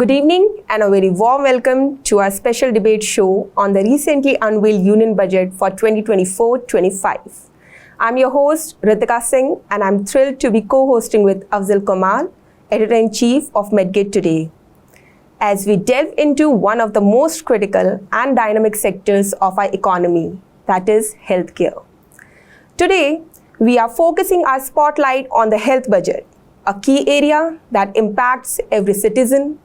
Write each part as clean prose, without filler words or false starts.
Good evening and a very warm welcome to our special debate show on the recently unveiled Union Budget for 2024-25. I'm your host Ritika Singh and I'm thrilled to be co-hosting with Afzal Kamal, Editor-in-Chief of Medgate Today, as we delve into one of the most critical and dynamic sectors of our economy, that is healthcare. Today, we are focusing our spotlight on the health budget, a key area that impacts every citizen,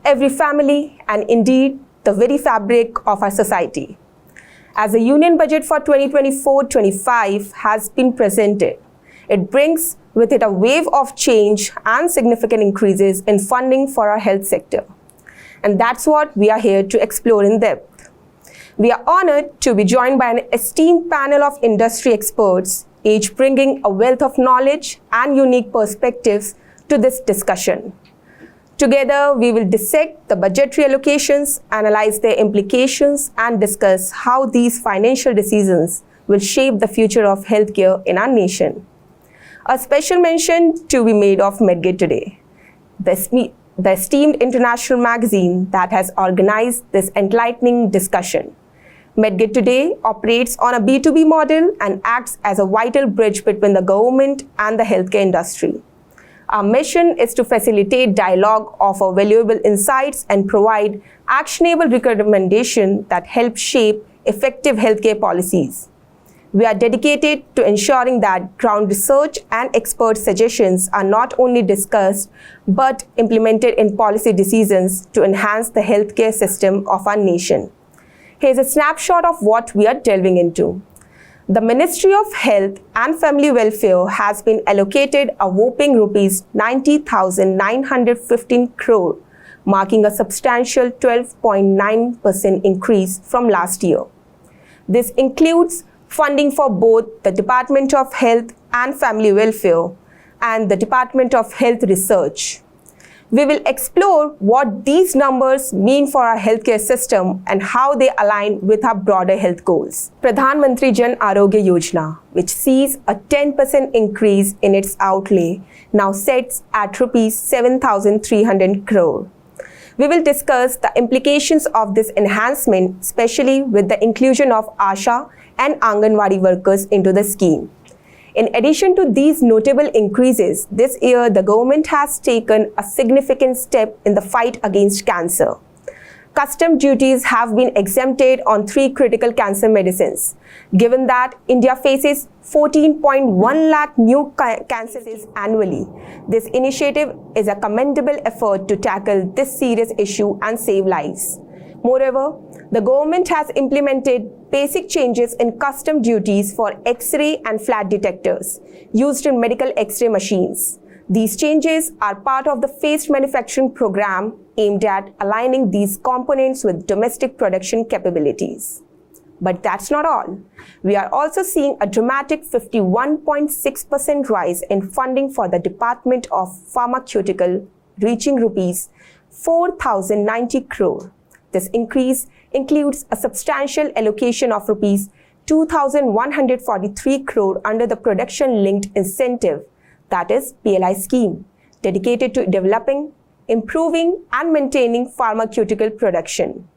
every family, and indeed the very fabric of our society. As the Union Budget for 2024-25 has been presented, it brings with it a wave of change and significant increases in funding for our health sector. And that's what we are here to explore in depth. We are honored to be joined by an esteemed panel of industry experts, each bringing a wealth of knowledge and unique perspectives to this discussion. Together, we will dissect the budgetary allocations, analyze their implications, and discuss how these financial decisions will shape the future of healthcare in our nation. A special mention to be made of Medgate Today, the esteemed international magazine that has organized this enlightening discussion. Medgate Today operates on a B2B model and acts as a vital bridge between the government and the healthcare industry. Our mission is to facilitate dialogue, offer valuable insights, and provide actionable recommendations that help shape effective healthcare policies. We are dedicated to ensuring that ground research and expert suggestions are not only discussed but implemented in policy decisions to enhance the healthcare system of our nation. Here's a snapshot of what we are delving into. The Ministry of Health and Family Welfare has been allocated a whopping rupees 90,915 crore, marking a substantial 12.9% increase from last year. This includes funding for both the Department of Health and Family Welfare and the Department of Health Research. We will explore what these numbers mean for our healthcare system and how they align with our broader health goals. Pradhan Mantri Jan Arogya Yojana, which sees a 10% increase in its outlay, now sets at rupees 7,300 crore. We will discuss the implications of this enhancement, especially with the inclusion of ASHA and Anganwadi workers into the scheme. In addition to these notable increases, this year the government has taken a significant step in the fight against cancer. Custom duties have been exempted on 3 critical cancer medicines. Given that India faces 14.1 lakh new cancers annually, this initiative is a commendable effort to tackle this serious issue and save lives. Moreover, the government has implemented basic changes in custom duties for X-ray and flat detectors used in medical X-ray machines. These changes are part of the phased manufacturing program aimed at aligning these components with domestic production capabilities. But that's not all. We are also seeing a dramatic 51.6% rise in funding for the Department of Pharmaceutical, reaching rupees 4,090 crore. This increase includes a substantial allocation of rupees 2,143 crore under the Production-Linked Incentive, that is PLI scheme, dedicated to developing, improving, and maintaining pharmaceutical production.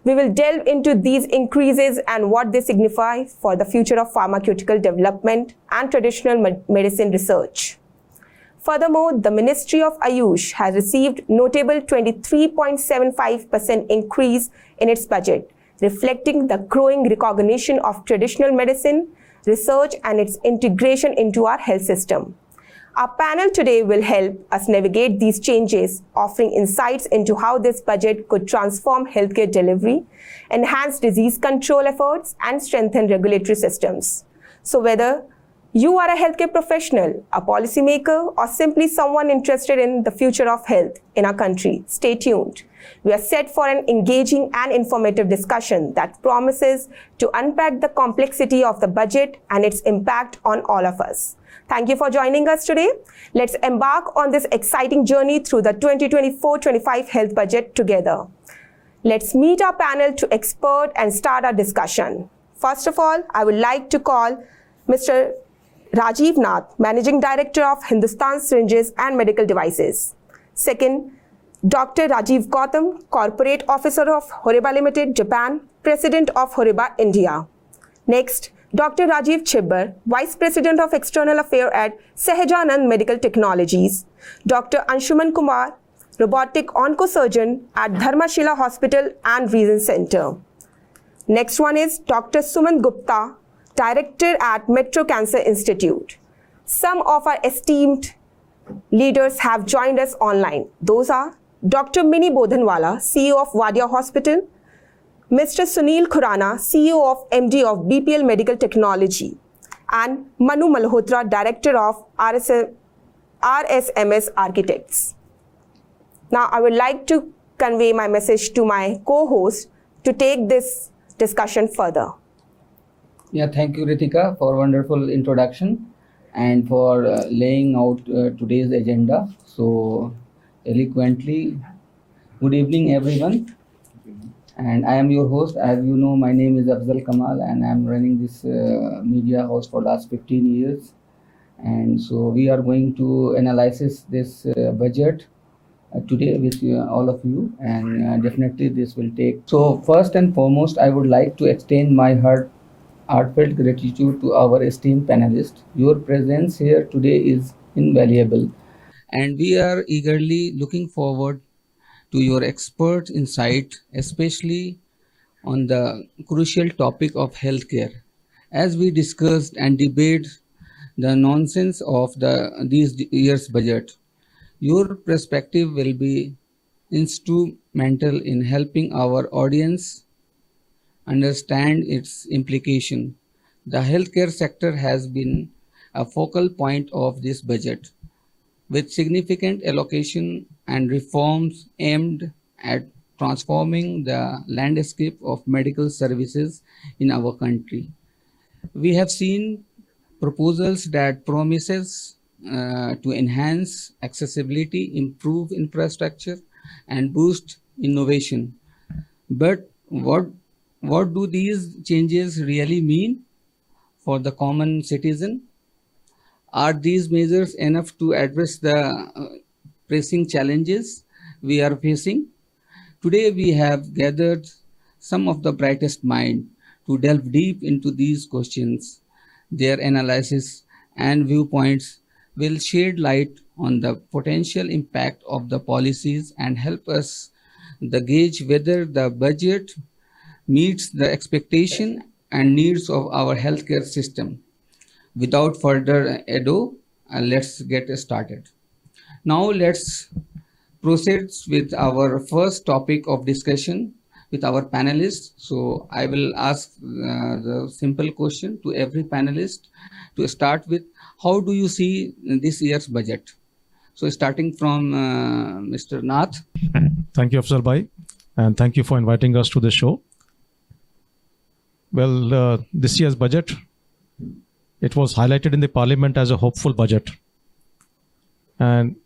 We will delve into these increases and what they signify for the future of pharmaceutical development and traditional medicine research. Furthermore, the Ministry of Ayush has received notable 23.75% increase in its budget, reflecting the growing recognition of traditional medicine, research, and its integration into our health system. Our panel today will help us navigate these changes, offering insights into how this budget could transform healthcare delivery, enhance disease control efforts, and strengthen regulatory systems. So whether you are a healthcare professional, a policymaker, or simply someone interested in the future of health in our country, stay tuned. We are set for an engaging and informative discussion that promises to unpack the complexity of the budget and its impact on all of us. Thank you for joining us today. Let's embark on this exciting journey through the 2024-25 health budget together. Let's meet our panel to expert and start our discussion. First of all, I would like to call Mr. Rajiv Nath, Managing Director of Hindustan Syringes and Medical Devices. Second, Dr. Rajiv Gautam, Corporate Officer of Horiba Limited, Japan, President of Horiba, India. Next, Dr. Rajiv Chibbar, Vice President of External Affairs at Sahajanand Medical Technologies. Dr. Anshuman Kumar, Robotic Oncosurgeon at Dharmashila Hospital and Reason Center. Next one is Dr. Suman Gupta, Director at Metro Cancer Institute. Some of our esteemed leaders have joined us online. Those are Dr. Mini Bodhanwala, CEO of Wadia Hospital, Mr. Sunil Khurana, CEO of MD of BPL Medical Technology, and Manu Malhotra, Director of RSMS Architects. Now, I would like to convey my message to my co-host to take this discussion further. Yeah, thank you, Ritika, for wonderful introduction and for laying out today's agenda so eloquently. Good evening, everyone. And I am your host. As you know, my name is Afzal Kamal and I am running this media house for last 15 years. And so we are going to analyze this budget today with all of you, and definitely this will take. So first and foremost, I would like to extend my heartfelt gratitude to our esteemed panelists. Your presence here today is invaluable, and we are eagerly looking forward to your expert insight, especially on the crucial topic of healthcare. As we discussed and debate the nonsense of this year's budget, your perspective will be instrumental in helping our audience understand its implication. The healthcare sector has been a focal point of this budget, with significant allocation and reforms aimed at transforming the landscape of medical services in our country. We have seen proposals that promises to enhance accessibility, improve infrastructure, and boost innovation. But what do these changes really mean for the common citizen? Are these measures enough to address the pressing challenges we are facing? Today we have gathered some of the brightest minds to delve deep into these questions. Their analysis and viewpoints will shed light on the potential impact of the policies and help us gauge whether the budget meets the expectation and needs of our healthcare system. Without further ado, let's get started. Now let's proceed with our first topic of discussion with our panelists. So I will ask the simple question to every panelist to start with: how do you see this year's budget? So starting from Mr. Nath. Thank you, Afzal Bhai, and thank you for inviting us to the show. Well, this year's budget, it was highlighted in the parliament as a hopeful budget. And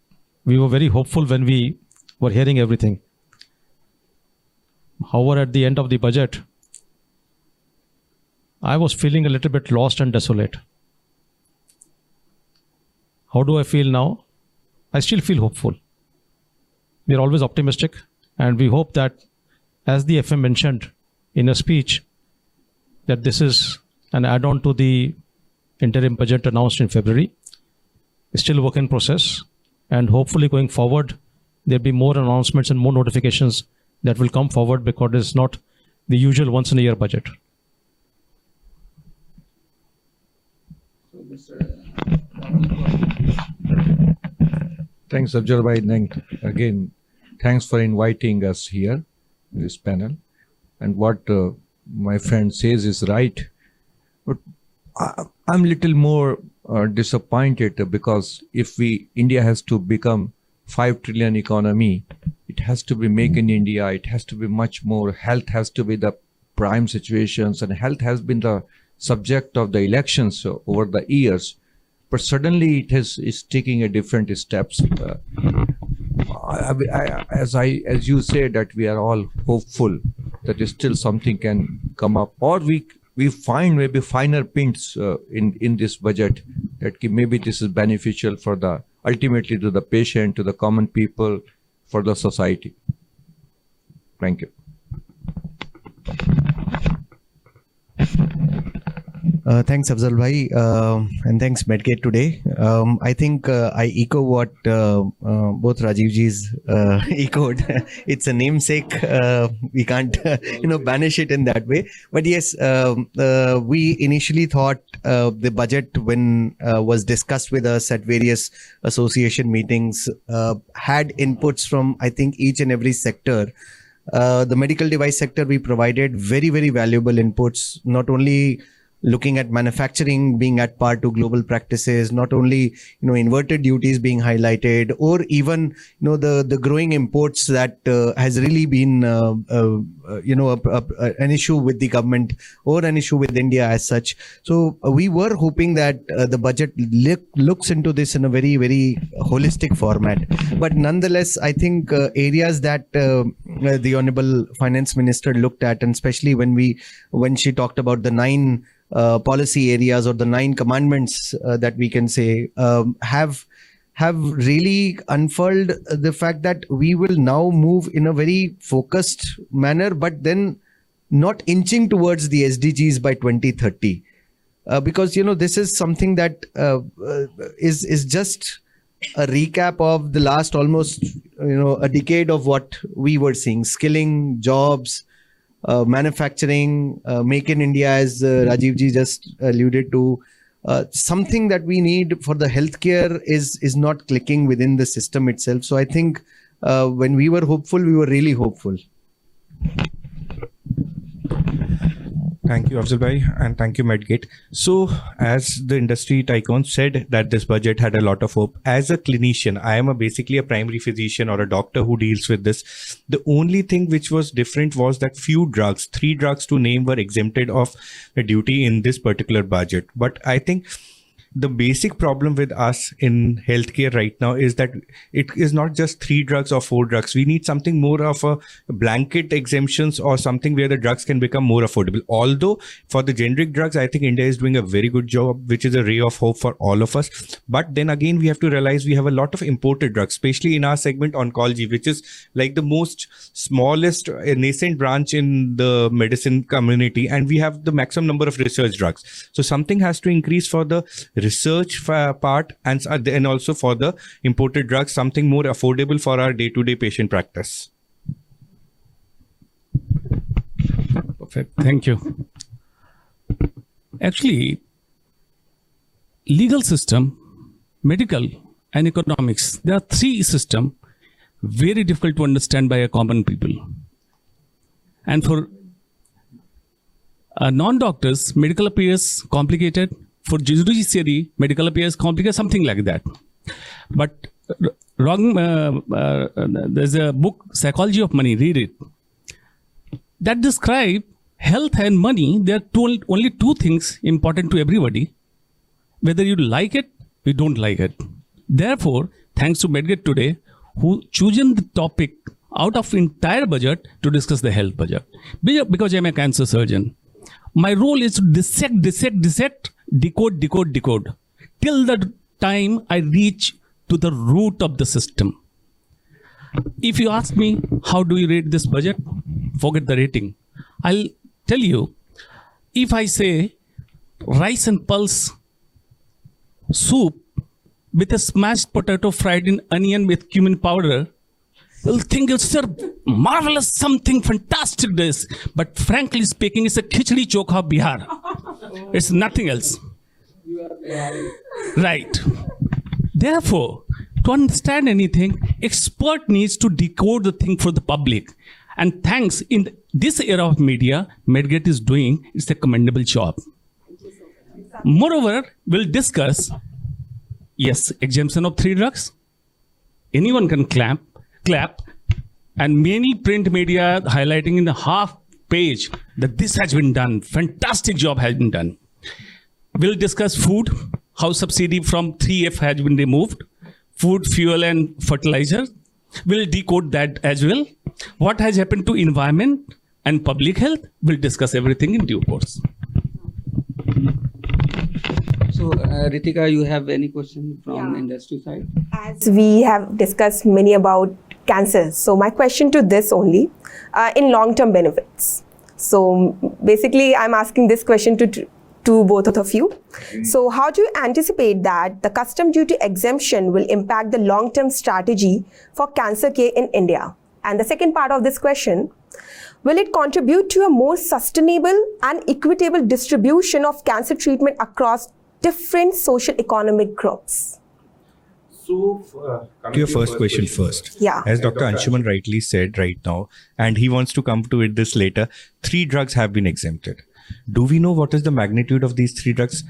we were very hopeful when we were hearing everything. However, at the end of the budget, I was feeling a little bit lost and desolate. How do I feel now? I still feel hopeful. We are always optimistic, and we hope that, as the FM mentioned in a speech, that this is an add-on to the interim budget announced in February. It's still a work in process, and hopefully going forward, there'll be more announcements and more notifications that will come forward, because it's not the usual once-in-a-year budget. So, Mr. Thanks, Afzal Bhai. Again, thanks for inviting us here in this panel. And what my friend says is right. But I'm a little more disappointed, because if India has to become 5 trillion economy, it has to be make in India, it has to be much more, health has to be the prime situations, and health has been the subject of the elections over the years. But suddenly it is taking a different steps. As you say, that we are all hopeful that still something can come up, or we find maybe finer points in this budget that maybe this is beneficial for ultimately to the patient, to the common people, for the society. Thank you. Thanks, Afzal Bhai, and thanks, Medgate today. I think I echo what both Rajivji's echoed. It's a namesake. We can't, banish it in that way. But yes, we initially thought the budget, when was discussed with us at various association meetings, had inputs from, I think, each and every sector. The medical device sector, we provided very, very valuable inputs, not only looking at manufacturing being at par to global practices, not only, inverted duties being highlighted, or even, the growing imports that has really been, an issue with the government or an issue with India as such. So we were hoping that the budget looks into this in a very, very holistic format. But nonetheless, I think areas that the Honorable Finance Minister looked at, and especially when she talked about the 9 policy areas or the 9 commandments that we can say have really unfurled the fact that we will now move in a very focused manner, but then not inching towards the SDGs by 2030. Because, this is something that is just a recap of the last almost, a decade of what we were seeing: skilling, jobs, manufacturing, make in India, as Rajivji just alluded to. Something that we need for the healthcare is not clicking within the system itself. So I think when we were hopeful, we were really hopeful. Thank you, Afzal Bhai, and thank you, Medgate. So, as the industry tycoon said that this budget had a lot of hope. As a clinician, I am basically a primary physician or a doctor who deals with this. The only thing which was different was that few drugs, 3 drugs to name, were exempted of the duty in this particular budget. But I think the basic problem with us in healthcare right now is that it is not just 3 drugs or 4 drugs. We need something more of a blanket exemptions or something where the drugs can become more affordable. Although for the generic drugs, I think India is doing a very good job, which is a ray of hope for all of us. But then again, we have to realize we have a lot of imported drugs, especially in our segment oncology, which is like the most smallest nascent branch in the medicine community. And we have the maximum number of research drugs. So something has to increase for the research part and also for the imported drugs, something more affordable for our day-to-day patient practice. Perfect. Thank you. Actually, legal system, medical and economics, there are 3 systems very difficult to understand by a common people. And for non-doctors, medical appears complicated. For judiciary, medical appears complicated, something like that. But there's a book, Psychology of Money, read it. That describe health and money. There are only 2 things important to everybody. Whether you like it, you don't like it. Therefore, thanks to Medgate today, who chosen the topic out of entire budget to discuss the health budget. Because I'm a cancer surgeon, my role is to dissect, decode, till the time I reach to the root of the system. If you ask me, how do you rate this budget? Forget the rating. I'll tell you, if I say rice and pulse soup with a smashed potato fried in onion with cumin powder, you'll think it's a marvelous, something fantastic dish. But frankly speaking, it's a khichdi chokha Bihar. It's nothing else. Right. Therefore, to understand anything, expert needs to decode the thing for the public. And thanks, in this era of media, Medgate is doing, it's a commendable job. Moreover, we'll discuss, yes, exemption of 3 drugs. Anyone can clap, and many print media highlighting in the half page that this has been done, fantastic job has been done. We'll discuss food, how subsidy from 3F has been removed, food, fuel and fertilizer. We'll decode that as well. What has happened to environment and public health, we'll discuss everything in due course. So, Ritika, you have any question from industry side? As we have discussed many about cancer. So my question to this only, in long-term benefits. So basically, I'm asking this question to both of you. So how do you anticipate that the custom duty exemption will impact the long-term strategy for cancer care in India? And the second part of this question, will it contribute to a more sustainable and equitable distribution of cancer treatment across different social economic groups? So, to your first question first. Yeah. As Dr. Anshuman rightly said right now, and he wants to come to it this later, 3 drugs have been exempted. Do we know what is the magnitude of these 3 drugs?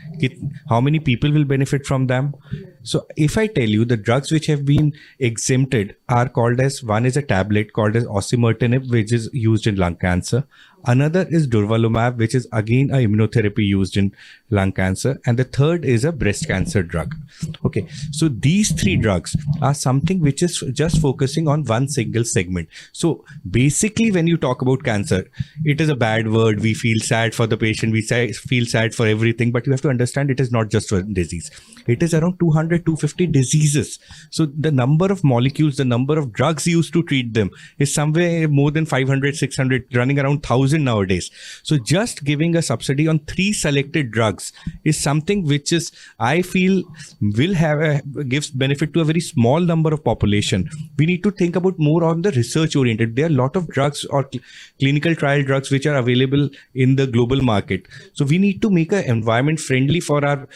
How many people will benefit from them? So if I tell you the drugs which have been exempted are called as, one is a tablet called as osimertinib, which is used in lung cancer. Another is durvalumab, which is again a immunotherapy used in lung cancer. And the third is a breast cancer drug. Okay. So these 3 drugs are something which is just focusing on one single segment. So basically when you talk about cancer, it is a bad word. We feel sad for the patient. We feel sad for everything, but you have to understand it is not just one disease. It is around 250 diseases. So the number of molecules, the number of drugs used to treat them is somewhere more than 500, 600, running around 1,000 nowadays. So just giving a subsidy on 3 selected drugs is something which is, I feel, will gives benefit to a very small number of population. We need to think about more on the research oriented. There are a lot of drugs or clinical trial drugs which are available in the global market. So we need to make an environment friendly for our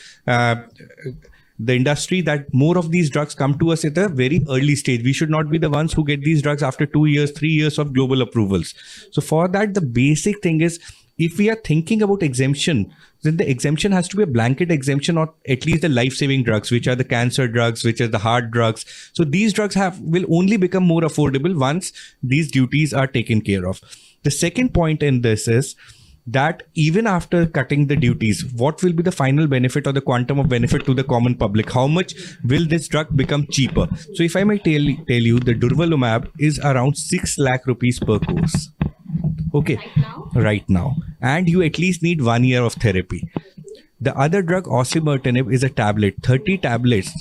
the industry, that more of these drugs come to us at a very early stage. We should not be the ones who get these drugs after 2 years, 3 years of global approvals. So for that, the basic thing is, if we are thinking about exemption, then the exemption has to be a blanket exemption, or at least the life-saving drugs, which are the cancer drugs, which are the heart drugs. So these drugs will only become more affordable once these duties are taken care of. The second point in this is that even after cutting the duties, what will be the final benefit or the quantum of benefit to the common public? How much will this drug become cheaper? So if I may tell you, the durvalumab is around 6 lakh rupees per course. Okay. Right now. And you at least need 1 year of therapy. The other drug, osimertinib, is a tablet. 30 tablets.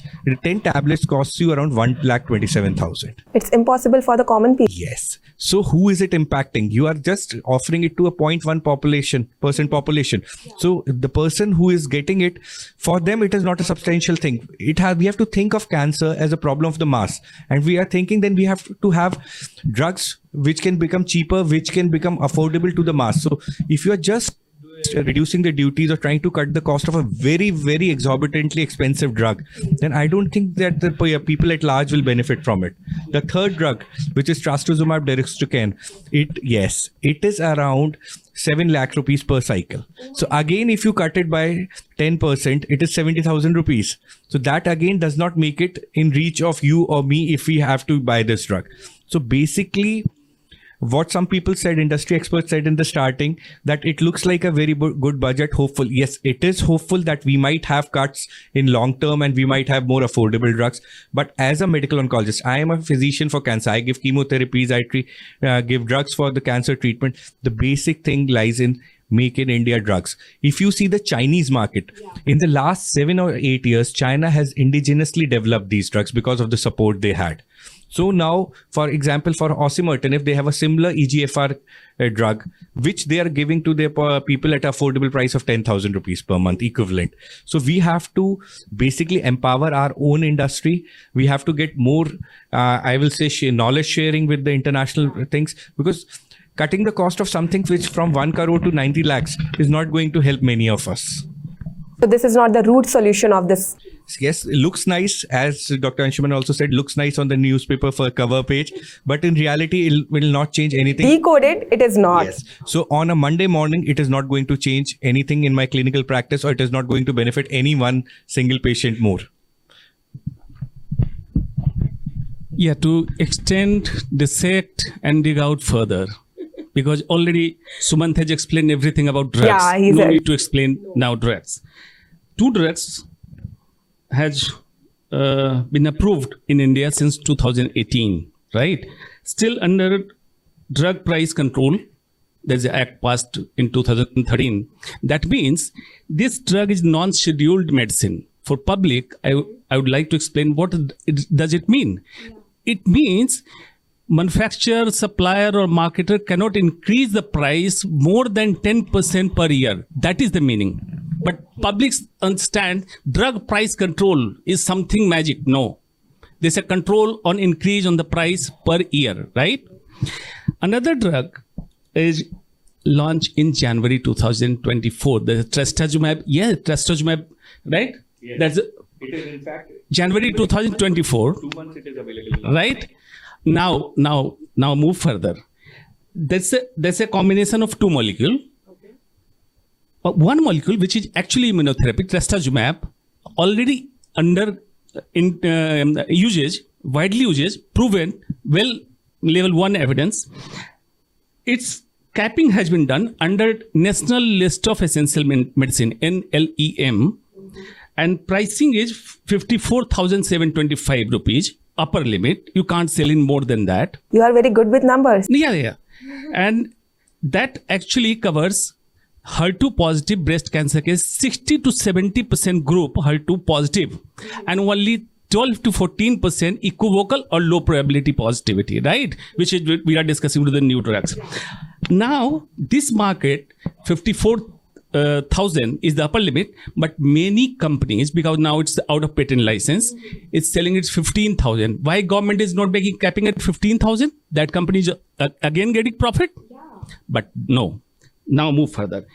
10 tablets costs you around 1,27,000. It's impossible for the common people. Yes. So who is it impacting? You are just offering it to a 0.1% population. Yeah. So the person who is getting it, for them, it is not a substantial thing. We have to think of cancer as a problem of the mass. And we are thinking then we have to have drugs which can become cheaper, which can become affordable to the mass. So if you are just reducing the duties or trying to cut the cost of a very, very exorbitantly expensive drug, then I don't think that the people at large will benefit from it. The third drug, which is trastuzumab deruxtecan, it is around 7 lakh rupees per cycle. So again, if you cut it by 10%, it is 70,000 rupees. So that again does not make it in reach of you or me if we have to buy this drug. So basically, what some people said, industry experts said in the starting, that it looks like a very good budget, hopeful. Yes, it is hopeful that we might have cuts in long term and we might have more affordable drugs. But as a medical oncologist, I am a physician for cancer. I give chemotherapies, I give drugs for the cancer treatment. The basic thing lies in make in India drugs. If you see the Chinese market, in the last 7 or 8 years, China has indigenously developed these drugs because of the support they had. So now, for example, for osimertinib, they have a similar EGFR drug, which they are giving to their people at an affordable price of 10,000 rupees per month equivalent. So we have to basically empower our own industry. We have to get more, I will say, knowledge sharing with the international things, because cutting the cost of something which from 1 crore to 90 lakhs is not going to help many of us. So this is not the root solution of this. Yes, it looks nice, as Dr. Anshuman also said, looks nice on the newspaper for cover page, but in reality, it will not change anything. Decoded, it is not. Yes. So on a Monday morning, it is not going to change anything in my clinical practice, or it is not going to benefit any one single patient more. Yeah, to extend, dissect and dig out further. Because already Sumant has explained everything about drugs. Yeah, no need to explain now drugs. 2 drugs has been approved in India since 2018, right? Still under drug price control. There's an act passed in 2013. That means this drug is non-scheduled medicine. For public, I would like to explain what does it mean. Yeah. It means manufacturer, supplier, or marketer cannot increase the price more than 10% per year. That is the meaning. But publics understand drug price control is something magic. No. There's a control on increase on the price per year, right? Another drug is launched in January 2024. The trastuzumab, trastuzumab, right? Yes. That's It is in fact January 2024. 2 months it is available. Right? Now move further. There's a combination of two molecules. One molecule which is actually immunotherapy, trastuzumab, already under usage, widely usage, proven, well, level 1 evidence. Its capping has been done under National List of Essential Medicine, NLEM, and pricing is 54,725 rupees, upper limit. You can't sell in more than that. You are very good with numbers. Yeah. And that actually covers HER2 positive breast cancer case, 60 to 70% group HER2 positive, and only 12 to 14% equivocal or low probability positivity, right? Which is we are discussing with the new drugs. Now, this market, 54,000 is the upper limit, but many companies, because now it's out of patent license, it's selling it 15,000. Why government is not making capping at 15,000? That company is again getting profit? Yeah. But no. Now move further.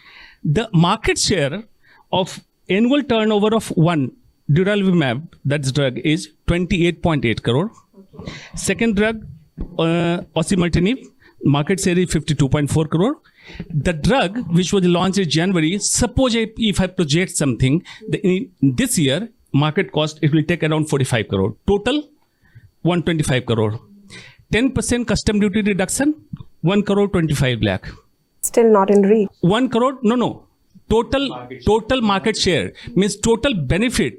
The market share of annual turnover of one durvalumab, that's drug, is 28.8 crore. Okay. Second drug, osimertinib, market share is 52.4 crore. The drug which was launched in January, suppose if I project something, this year market cost, it will take around 45 crore. Total 125 crore. 10% custom duty reduction, 1 crore 25 lakh. Still not in reach. 1 crore, no. Total market share means total benefit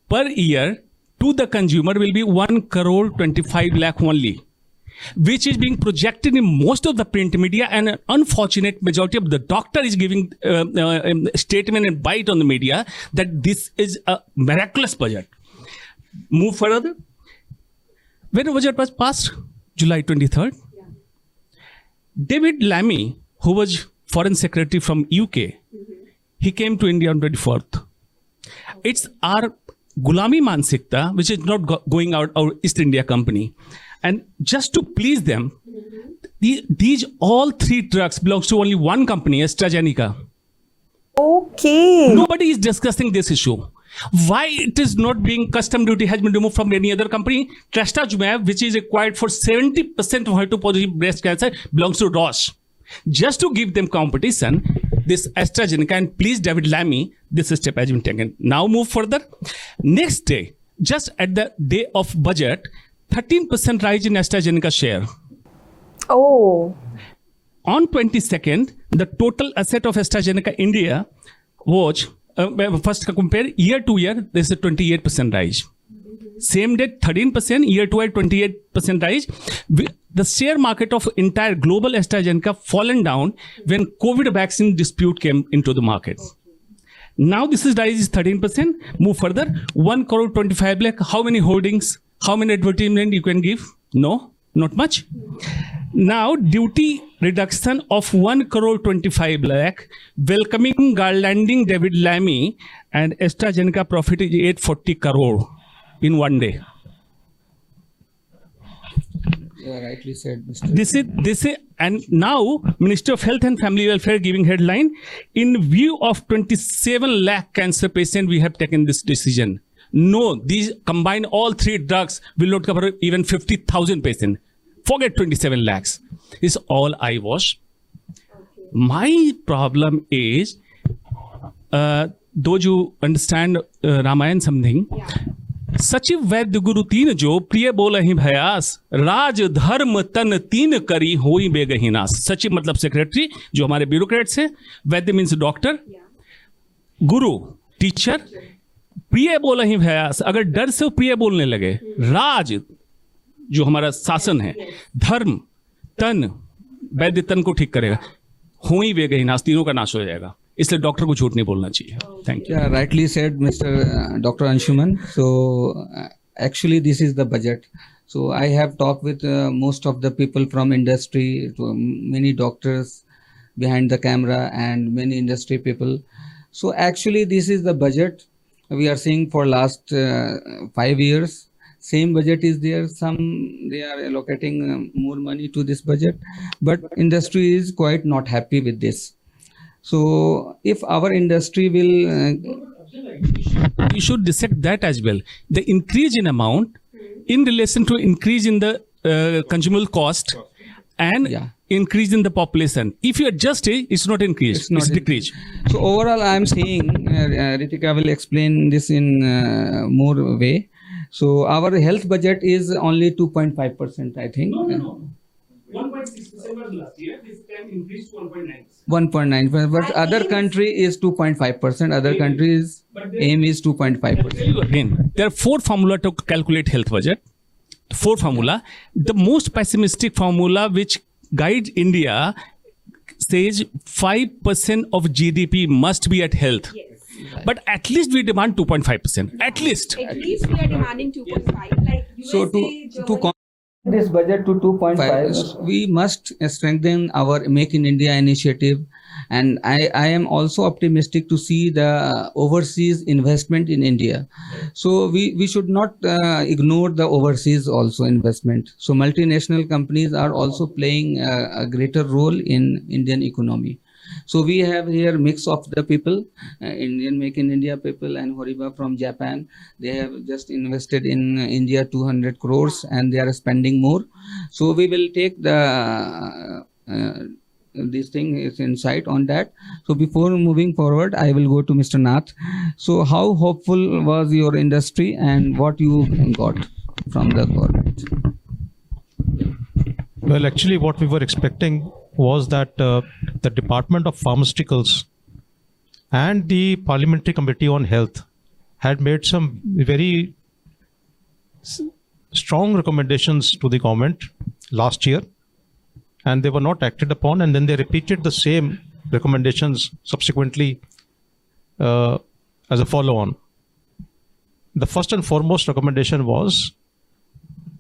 per year to the consumer will be 1 crore 25 lakh only, which is being projected in most of the print media, and an unfortunate majority of the doctor is giving statement and bite on the media that this is a miraculous budget. Move further. When the budget was passed, July 23rd, David Lammy, who was foreign secretary from UK, he came to India on 24th. It's our Gulami Mansikta, which is not going out our East India company. And just to please them, these all three drugs belongs to only one company, AstraZeneca. Okay. Nobody is discussing this issue. Why it is not being custom duty has been removed from any other company? Trastuzumab, which is required for 70% of HER2 positive breast cancer, belongs to Roche. Just to give them competition, this AstraZeneca, and please David Lammy, this step has been taken. Now move further. Next day, just at the day of budget, 13% rise in AstraZeneca share. Oh. On 22nd, the total asset of AstraZeneca India was, first compare year to year, there's a 28% rise. Same day, 13%, year to year, 28% rise. The share market of entire global AstraZeneca fallen down when COVID vaccine dispute came into the market. Now this is rise is 13%. Move further, 1 crore 25 lakh. How many holdings? How many advertisement you can give? No, not much. Now duty reduction of 1 crore 25 lakh, welcoming garlanding David Lammy, and AstraZeneca profit is 840 crore in one day. Yeah, rightly said, Mr. This is, and now Minister of Health and Family Welfare giving headline, in view of 27 lakh cancer patients, we have taken this decision. No, these combined all three drugs will not cover even 50,000 patients. Forget 27 lakhs. It's all eyewash. Okay. My problem is, those who understand Ramayana something, सचिव वैद्य गुरु तीन जो प्रिय बोलहि भयास राज धर्म तन तीन करी होई बेगहिनास. सचिव मतलब सेक्रेटरी, जो हमारे ब्यूरोक्रेट्स हैं. वैद्य मीन्स डॉक्टर, गुरु टीचर, प्रिय बोलहि भयास, अगर डर से प्रिय बोलने लगे, राज जो हमारा शासन है, धर्म तन, वैद्य तन को ठीक करेगा, होई बेगहिनास, तीनों का नाश हो जाएगा. इसलिए डॉक्टर को झूठ नहीं बोलना चाहिए. Thank you. Rightly said, Mr. Dr. Anshuman. So actually this is the budget. So I have talked with most of the people from industry, to many doctors behind the camera and many industry people. So actually this is the budget we are seeing for last 5 years. Same budget is there. Some they are allocating more money to this budget, but industry is quite not happy with this. So if our industry will You should dissect that as well. The increase in amount in relation to increase in the consumable cost and Yeah. increase in the population. If you adjust it, it's not increase, it's decrease. So overall, I am saying, Ritika will explain this in more way. So our health budget is only 2.5%, I think. 1.6% was last year. This time increased to 1.9%. 1.9%, but other country is 2.5%. Other countries aim is 2.5%. Tell you again, there are 4 formula to calculate health budget. 4 formula. The most pessimistic formula which guides India says 5% of GDP must be at health. Yes. But at least we demand 2.5%. At least. At least we are demanding 2.5. Like So to this budget to 2.5, we must strengthen our Make in India initiative, and I am also optimistic to see the overseas investment in India. So we should not ignore the overseas also investment. So multinational companies are also playing a greater role in Indian economy. So we have here mix of the people, Indian Make in India people and Horiba from Japan. They have just invested in India 200 crores and they are spending more. So we will take the this thing is insight on that. So before moving forward, I will go to Mr. Nath. So how hopeful was your industry and what you got from the government? Well, actually, what we were expecting was that the Department of Pharmaceuticals and the Parliamentary Committee on Health had made some very strong recommendations to the government last year, and they were not acted upon, and then they repeated the same recommendations subsequently as a follow-on. The first and foremost recommendation was,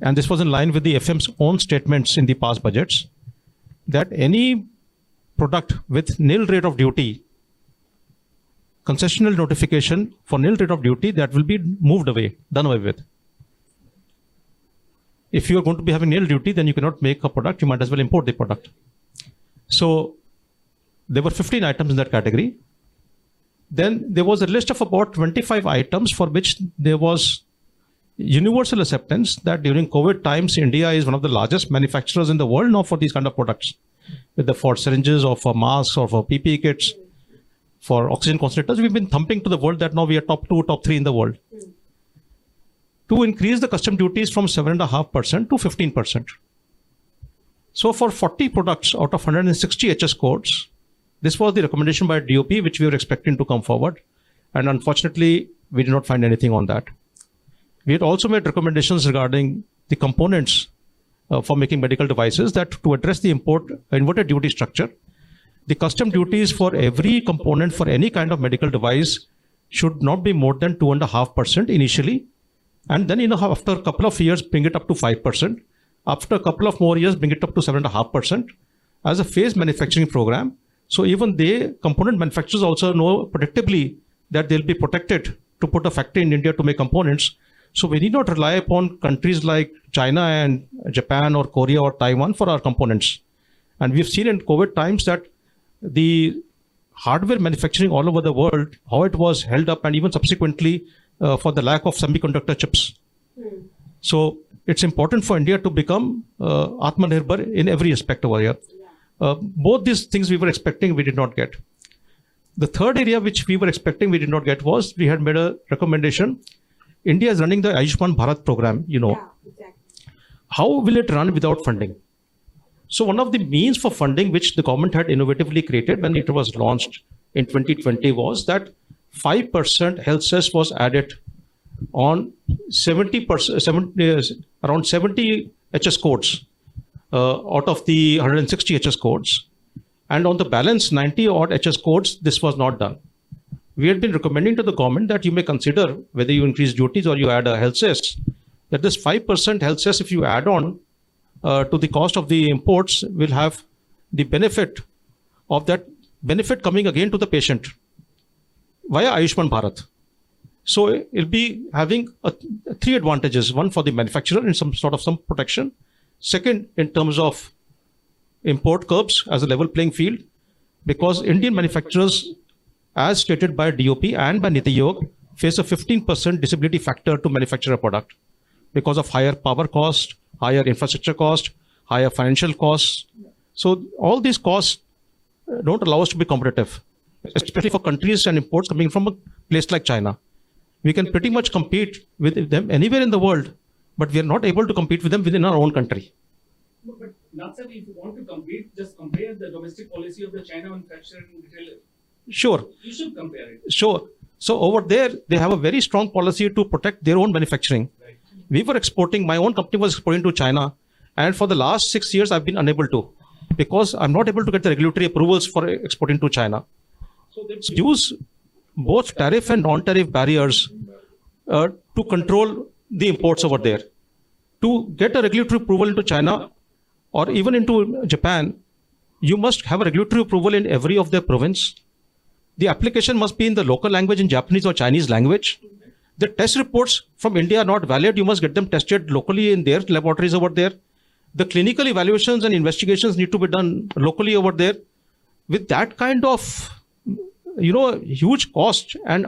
and this was in line with the FM's own statements in the past budgets, that any product with nil rate of duty, concessional notification for nil rate of duty, that will be moved away, done away with. If you are going to be having nil duty, then you cannot make a product, you might as well import the product. So there were 15 items in that category. Then there was a list of about 25 items for which there was universal acceptance that during COVID times, India is one of the largest manufacturers in the world now for these kind of products, whether for syringes or for masks or for PPE kits, for oxygen concentrators. We've been thumping to the world that now we are top 2, top 3 in the world. To increase the custom duties from 7.5% to 15%. So for 40 products out of 160 HS codes, this was the recommendation by DOP, which we were expecting to come forward. And unfortunately, we did not find anything on that. We had also made recommendations regarding the components for making medical devices, that to address the inverted duty structure, the custom duties for every component for any kind of medical device should not be more than 2.5% initially. And then after a couple of years, bring it up to 5%. After a couple of more years, bring it up to 7.5% as a phased manufacturing program. So even the component manufacturers also know predictably that they'll be protected to put a factory in India to make components. So we need not rely upon countries like China and Japan or Korea or Taiwan for our components. And we've seen in COVID times that the hardware manufacturing all over the world, how it was held up, and even subsequently for the lack of semiconductor chips. So it's important for India to become Atmanirbhar in every aspect over here. Both these things we were expecting, we did not get. The third area which we were expecting, we did not get, was we had made a recommendation. India is running the Ayushman Bharat program, Yeah, exactly. How will it run without funding? So one of the means for funding which the government had innovatively created when it was launched in 2020 was that 5% health cess was added on 70%, around 70 HS codes out of the 160 HS codes. And on the balance 90 odd HS codes, this was not done. We had been recommending to the government that you may consider whether you increase duties or you add a health cess that this 5% health cess, if you add on to the cost of the imports, will have the benefit of that benefit coming again to the patient via Ayushman Bharat. So it'll be having three advantages. One, for the manufacturer in some protection. Second, in terms of import curbs as a level playing field, because Indian manufacturers, as stated by DOP and by Niti Aayog, face a 15% disability factor to manufacture a product because of higher power cost, higher infrastructure cost, higher financial costs. So all these costs don't allow us to be competitive, especially for countries and imports coming from a place like China. We can pretty much compete with them anywhere in the world, but we are not able to compete with them within our own country. But not if you want to compete, just compare the domestic policy of the China manufacturer and retailer. Sure. You should compare it. Sure. So over there, they have a very strong policy to protect their own manufacturing. Right. We were exporting, my own company was exporting to China. And for the last 6 years, I've been unable to, because I'm not able to get the regulatory approvals for exporting to China. So they Use both tariff and non-tariff barriers to control the imports over there. To get a regulatory approval into China or even into Japan, you must have a regulatory approval in every of their province. The application must be in the local language, in Japanese or Chinese language. The test reports from India are not valid. You must get them tested locally in their laboratories over there. The clinical evaluations and investigations need to be done locally over there. With that kind of, huge cost and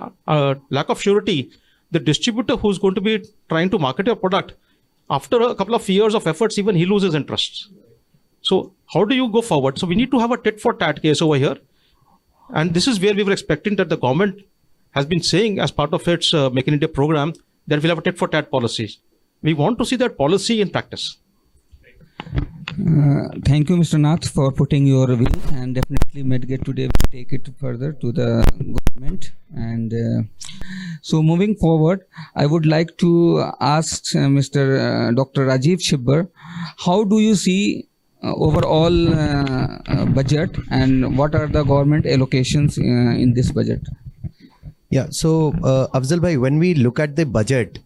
lack of surety, the distributor who's going to be trying to market your product, after a couple of years of efforts, even he loses interest. So how do you go forward? So we need to have a tit for tat case over here. And this is where we were expecting that the government has been saying as part of its Make in India program that we'll have a tit for tat policy. We want to see that policy in practice. Thank you, Mr. Nath, for putting your view, and definitely Medgate today will take it further to the government. And so moving forward, I would like to ask Mr. Dr. Rajiv Shibbar, how do you see overall budget and what are the government allocations in this budget? Yeah, so Afzal bhai, when we look at the budget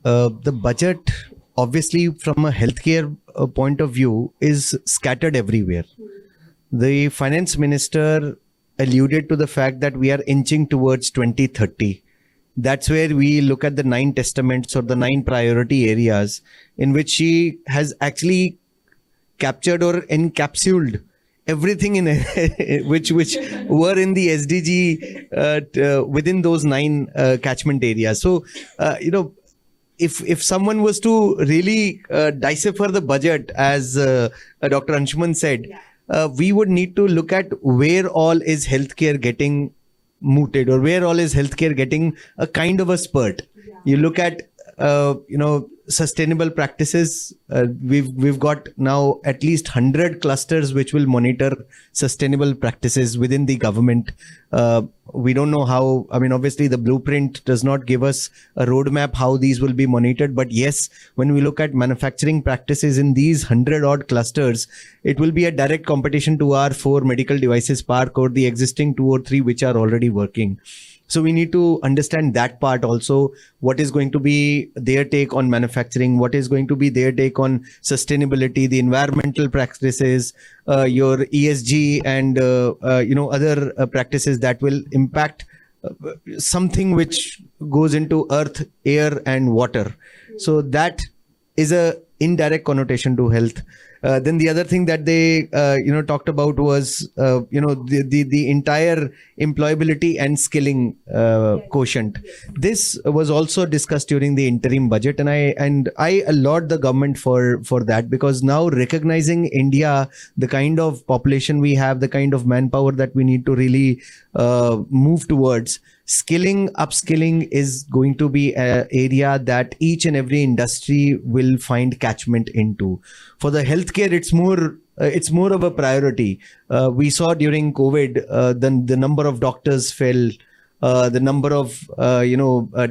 obviously from a healthcare point of view is scattered everywhere. The finance minister alluded to the fact that we are inching towards 2030. That's where we look at the 9 testaments or the 9 priority areas in which she has actually captured or encapsulated everything in which were in the SDG within those 9 catchment areas. So, if someone was to really decipher the budget, as Dr. Anshuman said, we would need to look at where all is healthcare getting mooted or where all is healthcare getting a kind of a spurt. You look at, sustainable practices. We've got now at least 100 clusters which will monitor sustainable practices within the government. We don't know how, obviously the blueprint does not give us a roadmap how these will be monitored. But yes, when we look at manufacturing practices in these 100 odd clusters, it will be a direct competition to our 4 medical devices park or the existing 2 or 3 which are already working. So we need to understand that part also. What is going to be their take on manufacturing? What is going to be their take on sustainability, the environmental practices, your ESG and, other practices that will impact something which goes into earth, air and water. So that is a indirect connotation to health. Then the other thing that they talked about was the entire employability and skilling quotient. This was also discussed during the interim budget, and I laud the government for that, because now recognizing India, the kind of population we have, the kind of manpower that we need to really move towards, skilling, upskilling is going to be an area that each and every industry will find catchment into. For the healthcare, it's more of a priority. We saw during COVID, the number of doctors fell, the number of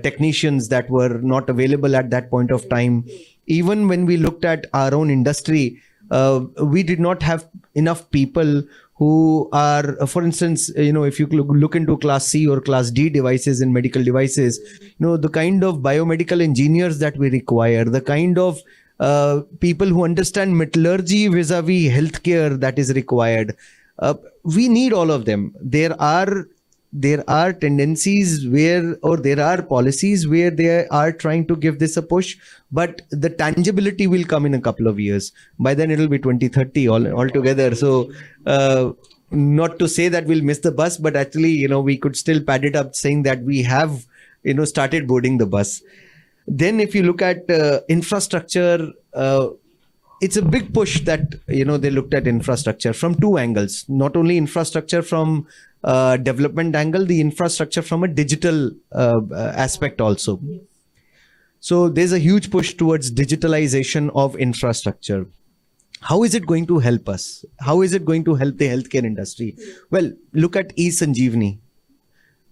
technicians that were not available at that point of time. Even when we looked at our own industry, we did not have enough people who are, for instance, if you look into class C or class D devices in medical devices, the kind of biomedical engineers that we require, the kind of people who understand metallurgy vis-a-vis healthcare that is required. We need all of them. There are tendencies or there are policies where they are trying to give this a push, but the tangibility will come in a couple of years. By then it'll be 2030 altogether. So not to say that we'll miss the bus, but actually, we could still pad it up saying that we have, started boarding the bus. Then if you look at infrastructure, it's a big push that, they looked at infrastructure from two angles, not only infrastructure from development angle, the infrastructure from a digital aspect also. So there's a huge push towards digitalization of infrastructure. How is it going to help us? How is it going to help the healthcare industry? Well, look at e-Sanjeevani,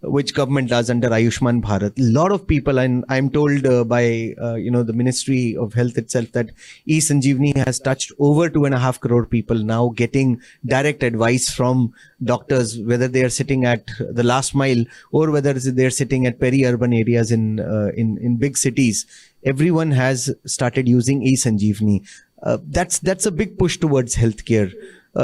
which government does under Ayushman Bharat. A lot of people, and I'm told by the Ministry of Health itself, that e-Sanjeevani has touched over 2.5 crore people now getting direct advice from doctors, whether they are sitting at the last mile or whether they're sitting at peri-urban areas in big cities. Everyone has started using e-Sanjeevani. That's a big push towards healthcare.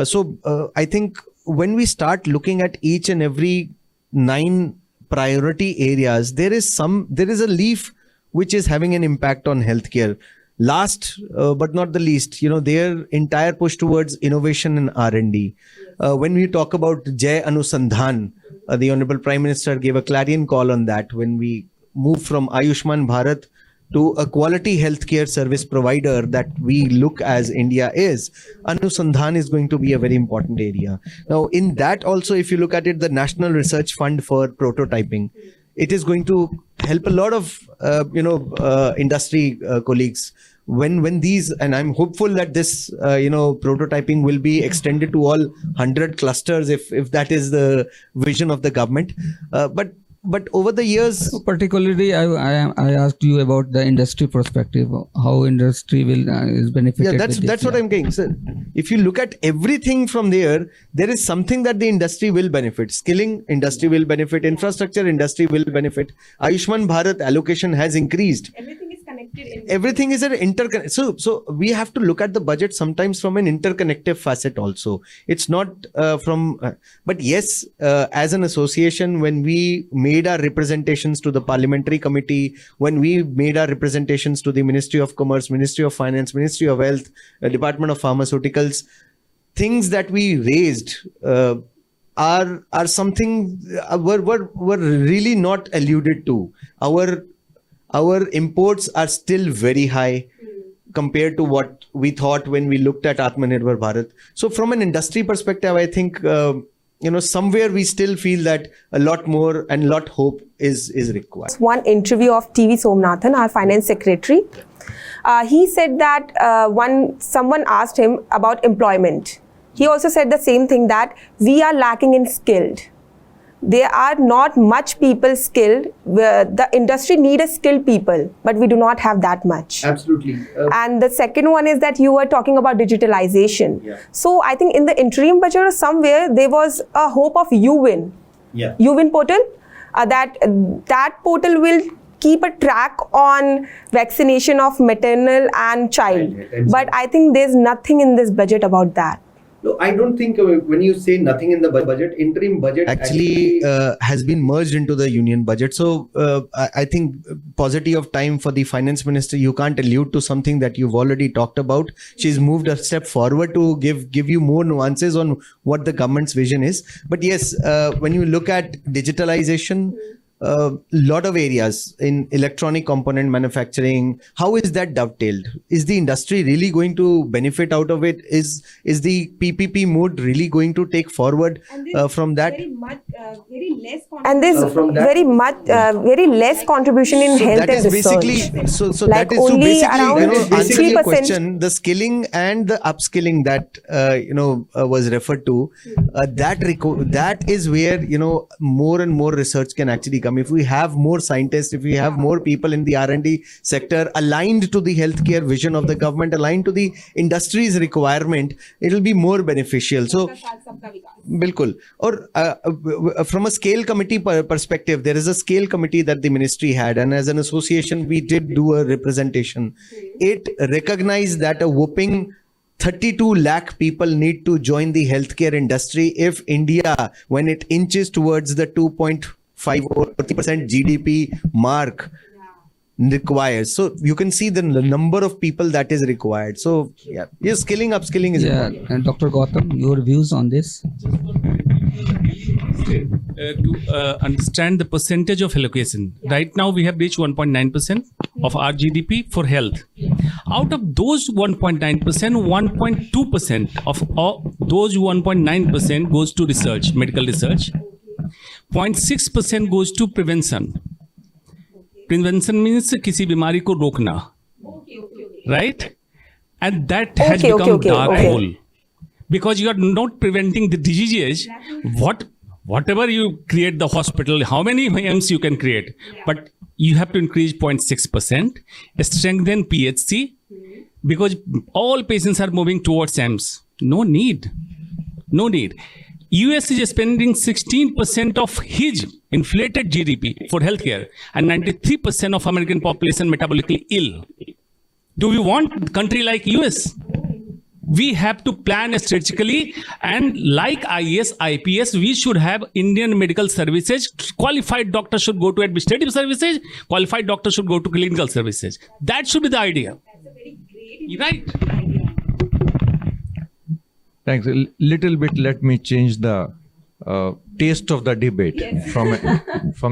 So I think when we start looking at each and every 9 priority areas, there is a leaf which is having an impact on healthcare. Last but not the least, their entire push towards innovation and R&D. When we talk about Jai Anusandhan, the Honorable Prime Minister gave a clarion call on that when we moved from Ayushman Bharat to a quality healthcare service provider that we look as India is. Anusandhan is going to be a very important area. Now, in that also, if you look at it, the National Research Fund for Prototyping, it is going to help a lot of, industry colleagues. When these, and I'm hopeful that this, prototyping will be extended to all 100 clusters if that is the vision of the government. But over the years, particularly, I asked you about the industry perspective, how industry is benefited. Yeah, that's what I'm saying. So if you look at everything from there is something that the industry will benefit. Skilling, industry will benefit. Infrastructure, industry will benefit. Ayushman Bharat allocation has increased. Everything is connected. Everything is an interconnect. So we have to look at the budget sometimes from an interconnective facet also. It's not but yes, as an association, when we made our representations to the parliamentary committee, when we made our representations to the Ministry of Commerce, Ministry of Finance, Ministry of Health, Department of Pharmaceuticals, things that we raised are something were really not alluded to. Our imports are still very high compared to what we thought when we looked at Atmanirbhar Bharat. So from an industry perspective, I think somewhere we still feel that a lot more and lot hope is required. One interview of TV Somnathan, our finance secretary. He said that someone asked him about employment. He also said the same thing, that we are lacking in skilled. There are not much people skilled. The industry needs skilled people, but we do not have that much. Absolutely. And the second one is that you were talking about digitalization. Yeah. So I think in the interim budget or somewhere, there was a hope of UWin. Yeah. UWin portal, that portal will keep a track on vaccination of maternal and child. But I think there's nothing in this budget about that. No, I don't think when you say nothing in the budget, interim budget actually has been merged into the union budget. So I think paucity of time for the finance minister, you can't allude to something that you've already talked about. She's moved a step forward to give you more nuances on what the government's vision is. But yes, when you look at digitalization, lot of areas in electronic component manufacturing, how is that dovetailed? Is the industry really going to benefit out of it? Is the PPP mode really going to take forward from that? And there's very less contribution in health and research. So like that is only so basically, around answering your 3%. question, the skilling and the upskilling that was referred to, that is where more and more research can actually come. income, if we have more scientists, if we have more people in the R&D sector aligned to the healthcare vision of the government, aligned to the industry's requirement, it will be more beneficial. So bilkul. Or from a scale committee perspective, there is a scale committee that the ministry had, and as an association we did do a representation. It recognized that a whopping 32 lakh people need to join the healthcare industry if India, when it inches towards the 2.5 or 30% GDP mark, requires. So you can see the number of people that is required. So yeah, upskilling is important. And Dr. Gautam, your views on this? To understand the percentage of allocation. Right now we have reached 1.9% of our GDP for health. Out of those 1.9%, 1.2% of all those 1.9% goes to research, medical research. 0.6% goes to prevention. Prevention means किसी बीमारी को रोकना, right? And that has become dark hole because you are not preventing the diseases. Whatever you create the hospital, how many EMs you can create, but you have to increase 0.6%, strengthen PHC because all patients are moving towards EMS. No need. US is spending 16% of his inflated GDP for healthcare and 93% of American population metabolically ill. Do we want a country like US? We have to plan strategically, and like IAS, IPS, we should have Indian medical services. Qualified doctors should go to administrative services. Qualified doctors should go to clinical services. That should be the idea. That's a very great right. Thanks. A little bit, let me change the taste of the debate from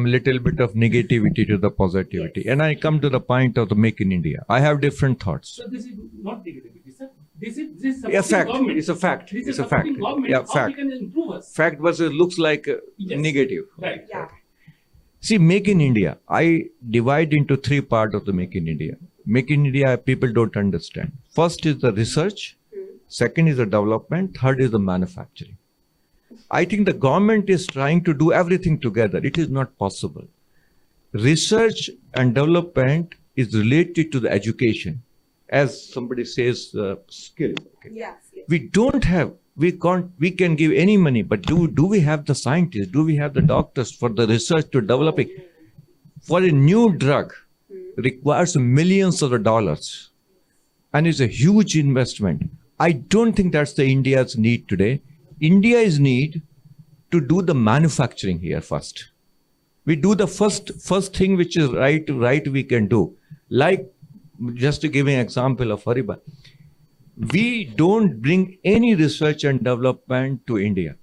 a little bit of negativity to the positivity. And I come to the point of the Make in India. I have different thoughts. So this is not negativity, sir. This is a fact. Government. It's a fact. This It's is a fact. Government. Yeah, How fact. we can improve us. Fact versus looks like negative. Right. Yeah. See, Make in India, I divide into three parts of the Make in India. Make in India, people don't understand. First is the research. Second is the development. Third is the manufacturing. I think the government is trying to do everything together. It is not possible. Research and development is related to the education. As somebody says, skill. Okay. Yes. We don't have, we can give any money, but do we have the scientists? Do we have the doctors for the research to develop it? For a new drug requires millions of dollars and is a huge investment. I don't think that's the India's need today. India's need to do the manufacturing here first. We do the first thing which is right we can do. Like, just to give an example of Hariba, we don't bring any research and development to India.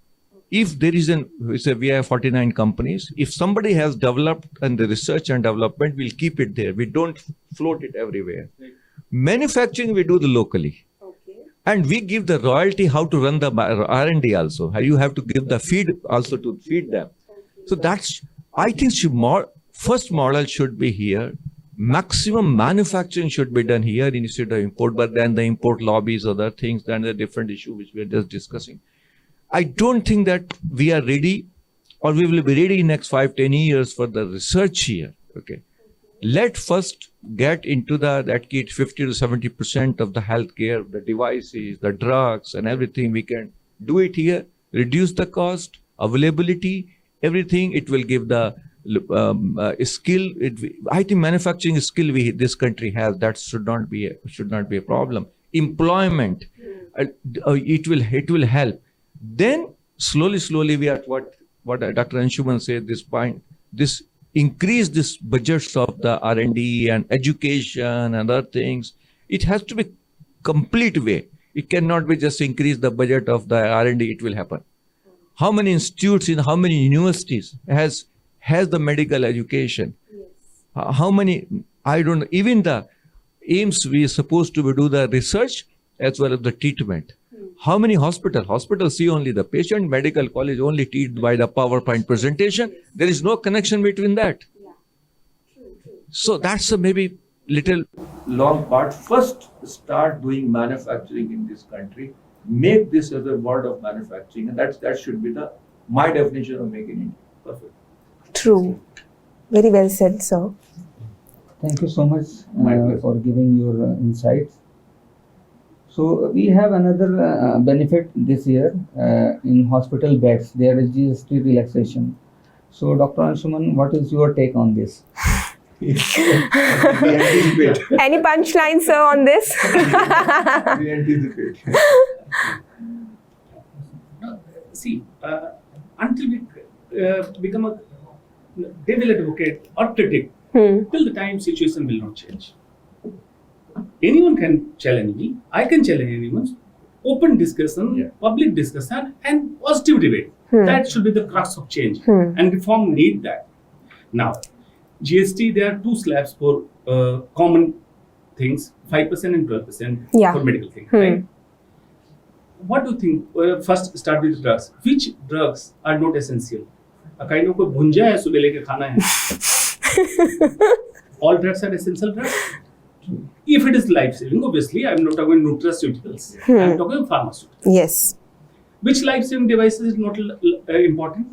If there is we have 49 companies. If somebody has developed and the research and development, we'll keep it there. We don't float it everywhere. Manufacturing, we do the locally. And we give the royalty how to run the R&D also. How you have to give the feed also to feed them. So that's, I think first model should be here. Maximum manufacturing should be done here instead of import, but then the import lobbies, other things, then the different issue which we are just discussing. I don't think that we are ready or we will be ready in next 5-10 years for the research here. Okay. Let first get into that 50 to 70% of the healthcare, the devices, the drugs and everything. We can do it here, reduce the cost, availability, everything. It will give the skill. I think manufacturing skill this country has, that should not be a problem. Employment, it will help. Then slowly we are what Dr. Anshuman said, this point, this increase this budgets of the R&D and education and other things. It has to be complete way. It cannot be just increase the budget of the R&D. It will happen. How many institutes in how many universities has the medical education? How many? I don't know. Even the aims we are supposed to do the research as well as the treatment. How many hospitals see only the patient, medical college only teach by the PowerPoint presentation. There is no connection between that. So that's a maybe little long part. First, start doing manufacturing in this country. Make this as a world of manufacturing, and that should be my definition of making India. Perfect. True. Very well said, sir. Thank you so much for giving your insights. So we have another benefit this year in hospital beds. There is GST relaxation. So Dr. Anshuman, what is your take on this? We anticipate. Any punchline, sir, on this? We anticipate. See, until we become a devil advocate or critic, till the time situation will not change. Anyone can challenge me. I can challenge anyone. Open discussion, public discussion, and positive debate. That should be the crux of change. And reform need that. Now, GST, there are two slabs for common things, 5% and 12% for medical things, right? What do you think? First, start with drugs. Which drugs are not essential? A kind of a bhunja hai, subah leke khana hai. All drugs are essential drugs. If it is life-saving, obviously, I am not talking nutraceuticals. I am talking pharmaceuticals. Yes. Which life-saving devices is not important?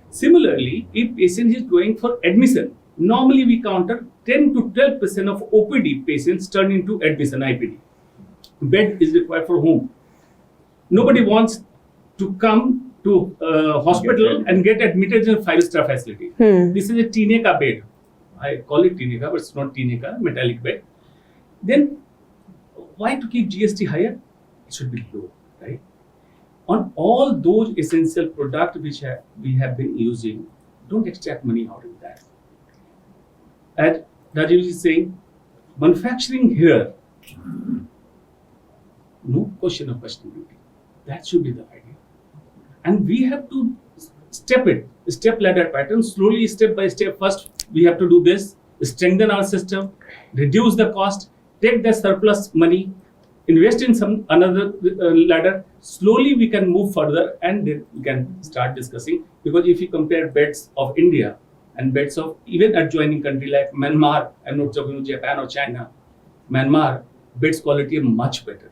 Similarly, if patient is going for admission, normally we counter 10 to 12% of OPD patients turn into admission IPD. Bed is required for whom? Nobody wants to come to hospital and get admitted in a 5-star facility. This is a Tineka bed. I call it Tineka, but it's not Tineka, metallic bed. Then why to keep GST higher? It should be low, right? On all those essential products which we have been using, don't extract money out of that. As Rajesh is saying, manufacturing here, no question of questionability. That should be the idea. And we have to step ladder pattern, slowly, step by step. First, we have to do this, strengthen our system, reduce the cost, take the surplus money, invest in some another ladder. Slowly, we can move further and then we can start discussing. Because if you compare beds of India and beds of even adjoining country like Myanmar, I'm not talking about Japan or China, Myanmar, beds quality are much better.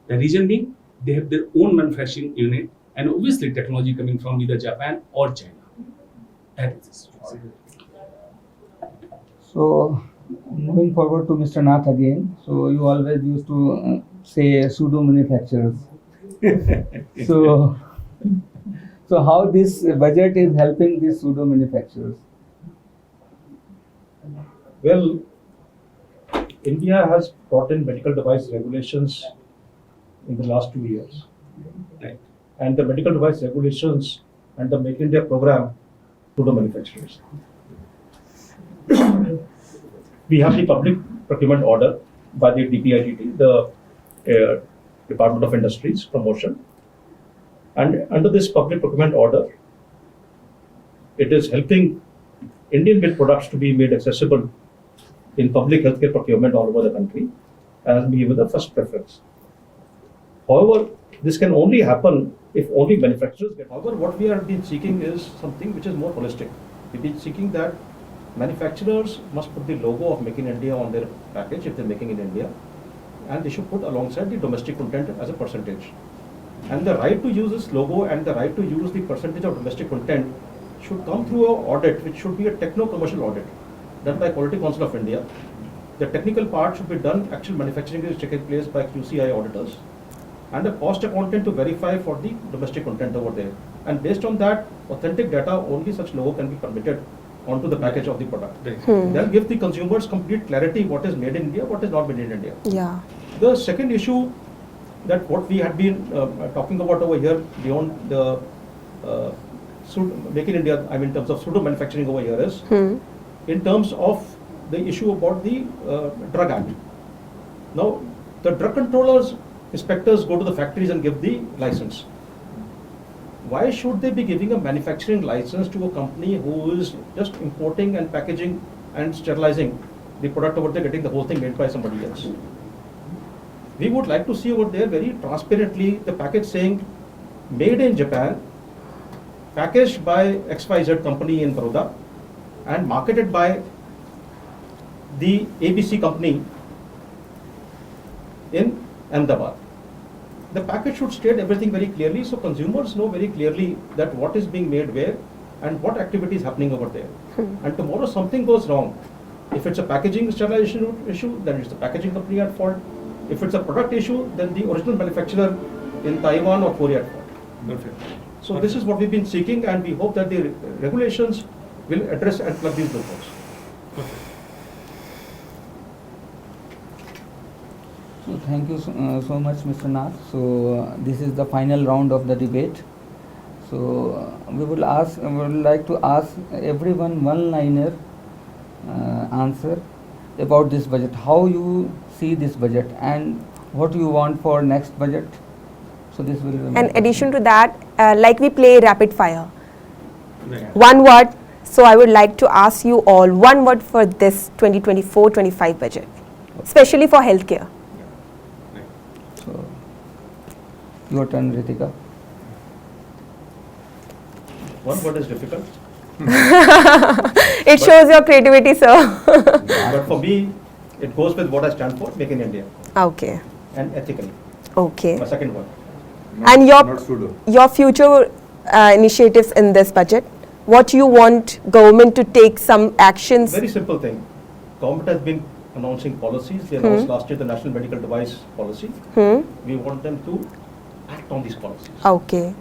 The reason being, they have their own manufacturing unit and obviously technology coming from either Japan or China. That is it. So moving forward to Mr. Nath again. So you always used to say pseudo manufacturers. So how this budget is helping these pseudo manufacturers? Well, India has brought in medical device regulations in the last 2 years. Right. And the medical device regulations and the Make in India program to the manufacturers. We have the public procurement order by the DPITT, the Department of Industries Promotion. And under this public procurement order, it is helping Indian built products to be made accessible in public healthcare procurement all over the country, as we give the first preference. However, this can only happen if only manufacturers get. However, what we are been seeking is something which is more holistic. We've been seeking that manufacturers must put the logo of Make in India on their package if they're making in India, and they should put alongside the domestic content as a percentage. And the right to use this logo and the right to use the percentage of domestic content should come through an audit, which should be a techno-commercial audit done by Quality Council of India. The technical part should be done, actual manufacturing is taking place by QCI auditors, and a cost accountant to verify for the domestic content over there. And based on that authentic data, only such logo can be permitted onto the package of the product. They'll give the consumers complete clarity what is made in India, what is not made in India. Yeah. The second issue that what we had been talking about over here beyond the Make in India, I mean in terms of pseudo manufacturing over here is in terms of the issue about the Drug Act. Now, the drug controllers, inspectors go to the factories and give the license. Why should they be giving a manufacturing license to a company who is just importing and packaging and sterilizing the product over there, getting the whole thing made by somebody else? We would like to see over there very transparently the package saying made in Japan, packaged by XYZ company in Baroda, and marketed by the ABC company in Ahmedabad. The package should state everything very clearly so consumers know very clearly that what is being made where and what activity is happening over there. And tomorrow something goes wrong. If it's a packaging sterilization issue, then it's the packaging company at fault. If it's a product issue, then the original manufacturer in Taiwan or Korea at fault. Perfect. So this is what we've been seeking, and we hope that the regulations will address and plug these loopholes. So thank you so much, Mr. Nath. So this is the final round of the debate. So we would like to ask everyone one-liner answer about this budget. How you see this budget and what you want for next budget. So this will. In addition to that, like we play rapid fire. Right. One word. So I would like to ask you all one word for this 2024-25 budget, especially for healthcare. So your turn, Ritika. One word is difficult, It shows your creativity, sir. but for me, it goes with what I stand for, Make in India, Okay. and ethically. Okay. My second one. And Not pseudo. your future initiatives in this budget, what you want government to take some actions. Very simple thing. Government has been announcing policies. They announced last year the National Medical Device Policy. We want them to act on these policies. Okay.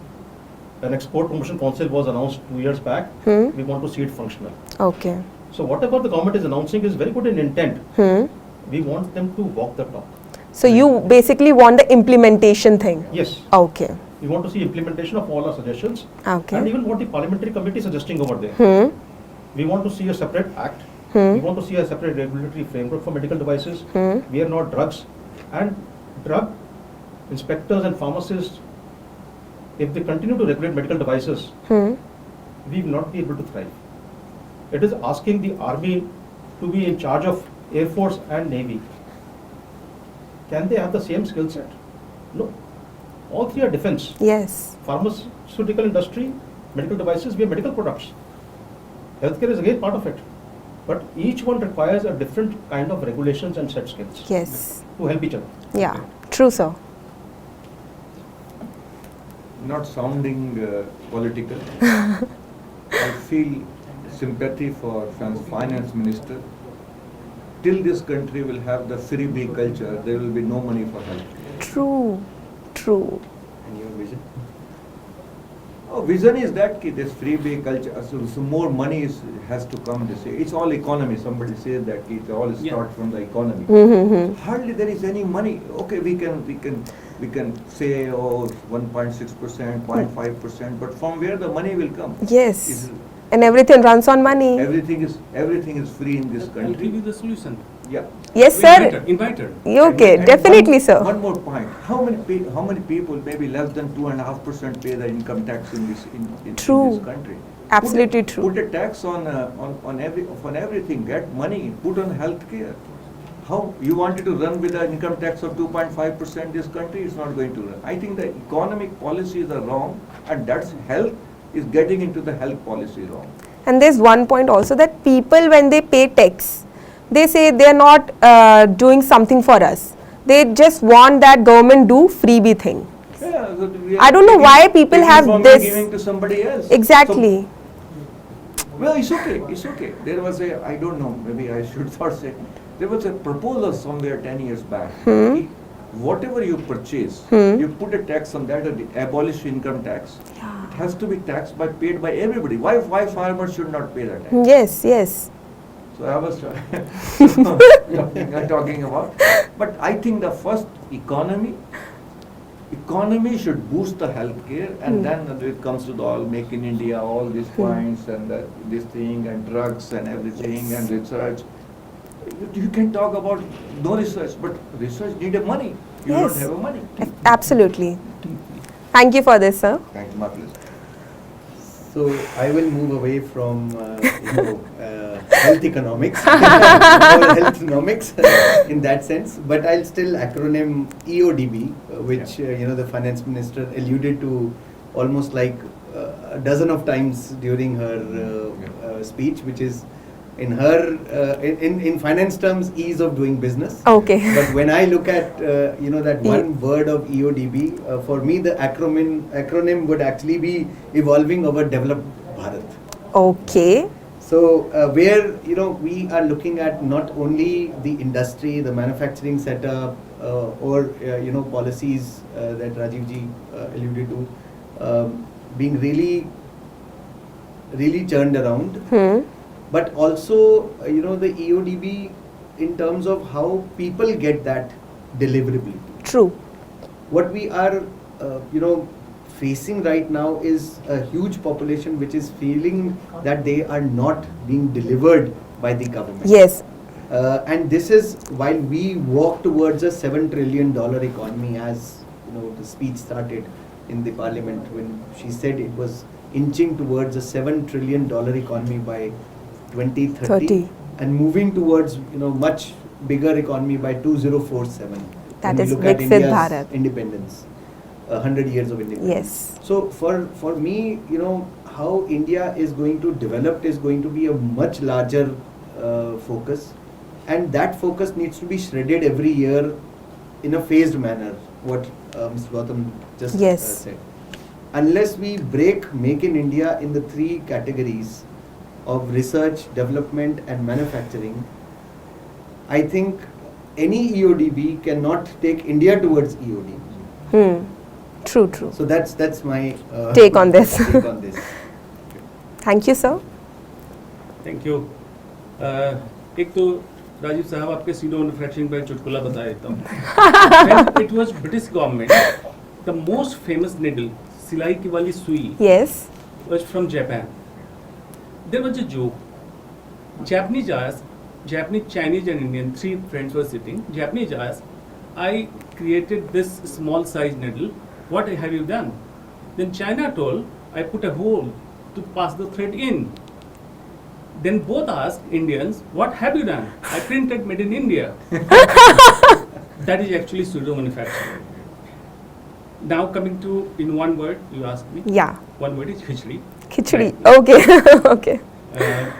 An Export Promotion Council was announced 2 years back. We want to see it functional. Okay. So whatever the government is announcing is very good in intent. We want them to walk the talk. So you basically want the implementation thing. Yes, Okay. we want to see implementation of all our suggestions, and Okay. even what the parliamentary committee is suggesting over there. We want to see a separate act. We want to see a separate regulatory framework for medical devices. We are not drugs, and drug inspectors and pharmacists, if they continue to regulate medical devices, we will not be able to thrive. It is asking the army to be in charge of Air Force and Navy. Can they have the same skill set? No. All three are defense. Yes. Pharmaceutical industry, medical devices, we have medical products. Healthcare is again part of it. But each one requires a different kind of regulations and set skills Yes. to help each other. Yeah. True, sir. Not sounding political. I feel sympathy for finance minister. Till this country will have the freebie culture, there will be no money for health. True. True. And your vision? Oh, vision is that this freebie culture, so more money has to come. They say it's all economy. Somebody says that it all starts from the economy. So hardly there is any money. Okay, we can say 1.6%, 0.5%, but from where the money will come? Yes. And everything runs on money. Everything is free in this I'll country. give you the solution. Yeah. Yes, sir. Invite her. Okay. And Definitely, one, sir. One more point. How many people, maybe less than 2.5%, pay the income tax in this True. this country? Absolutely true. Put a tax on everything. Get money. Put on healthcare. How you wanted to run with an income tax of 2.5%? This country is not going to run. I think the economic policies are wrong, and that's health is getting into the health policy wrong. And there's one point also that people, when they pay tax, they say they're not doing something for us. They just want that government do freebie thing. Yeah, so we are I don't know taking- why people taking have from this. giving to somebody else. Exactly. Well, it's okay. It's okay. There was I don't know. Maybe I should not say. There was a proposal somewhere 10 years back. Whatever you purchase, you put a tax on that, abolish income tax. It has to be paid by everybody. Why farmers should not pay that tax? Yes, yes. So I was talking about. But I think the first economy should boost the healthcare, and then it comes to the all Make in India, all these points and this thing and drugs and everything and research. You can talk about no research, but research needed money. You Yes. don't have money. Absolutely. Thank you for this, sir. Thank you, my pleasure. So I will move away from health economics or health economics in that sense, but I'll still acronym EODB, which the finance minister alluded to almost like a dozen of times during her speech, which is in her in finance terms ease of doing business. Okay. But when I look at that one word of EODB, for me the acronym would actually be evolving our developed Bharat. Okay. So where we are looking at not only the industry, the manufacturing setup, or policies that Rajiv ji alluded to, being really turned around, but also the EODB in terms of how people get that deliverability. True. What we are facing right now is a huge population which is feeling that they are not being delivered by the government. Yes. And this is while we walk towards a $7 trillion economy, as the speech started in the parliament when she said it was inching towards a $7 trillion economy by 2030 and moving towards much bigger economy by 2047. That when is we look at Viksit India's Bharat. independence, 100 years of independence. Yes. So for me, how India is going to develop is going to be a much larger focus, and that focus needs to be shredded every year in a phased manner. What Mr. Gautam just said. Unless we break Make in India in the 3 categories of research, development, and manufacturing, I think any EODB cannot take India towards EODB. True. So that's my Take on this. take on this. Thank you, sir. Thank you एक तो राजीव साहब आपके SIDO manufacturing पर चुटकुला बता देता हूँ When it was British government, the most famous needle, सिलाई की वाली सुई, Yes. was from Japan. There was a joke. Japanese, Chinese and Indian, 3 friends were sitting. Japanese asked, I created this small size needle. What have you done? Then China told, I put a hole to pass the thread in. Then both asked Indians, what have you done? I printed made in India. That is actually pseudo manufacturing. Now coming to, in one word, you asked me. Yeah. One word is khichdi. Khichdi. Right. Okay. Okay.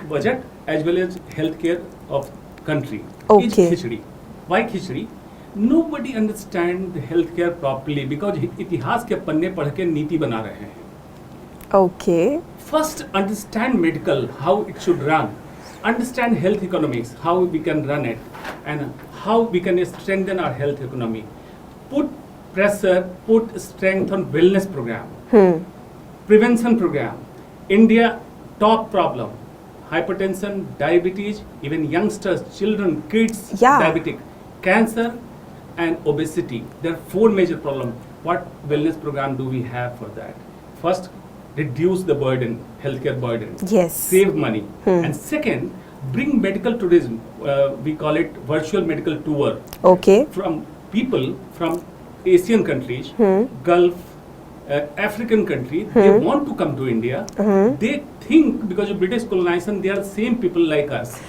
Budget as well as healthcare of country Okay. is khichdi. Why khichdi? Nobody understands the healthcare properly because इतिहास के पन्ने पढ़ के नीति बना रहे हैं. Okay. First, understand medical, how it should run. Understand health economics, how we can run it, and how we can strengthen our health economy. Put pressure, put strength on wellness program, prevention program. India top problem: hypertension, diabetes, even youngsters, children, kids, Yeah. diabetic, cancer, and obesity. There are 4 major problems. What wellness program do we have for that? First, reduce the burden, healthcare burden. Yes. Save money. And second, bring medical tourism. We call it virtual medical tour Okay. from people from Asian countries, Gulf, African countries. They want to come to India. They think because of British colonization, they are the same people like us.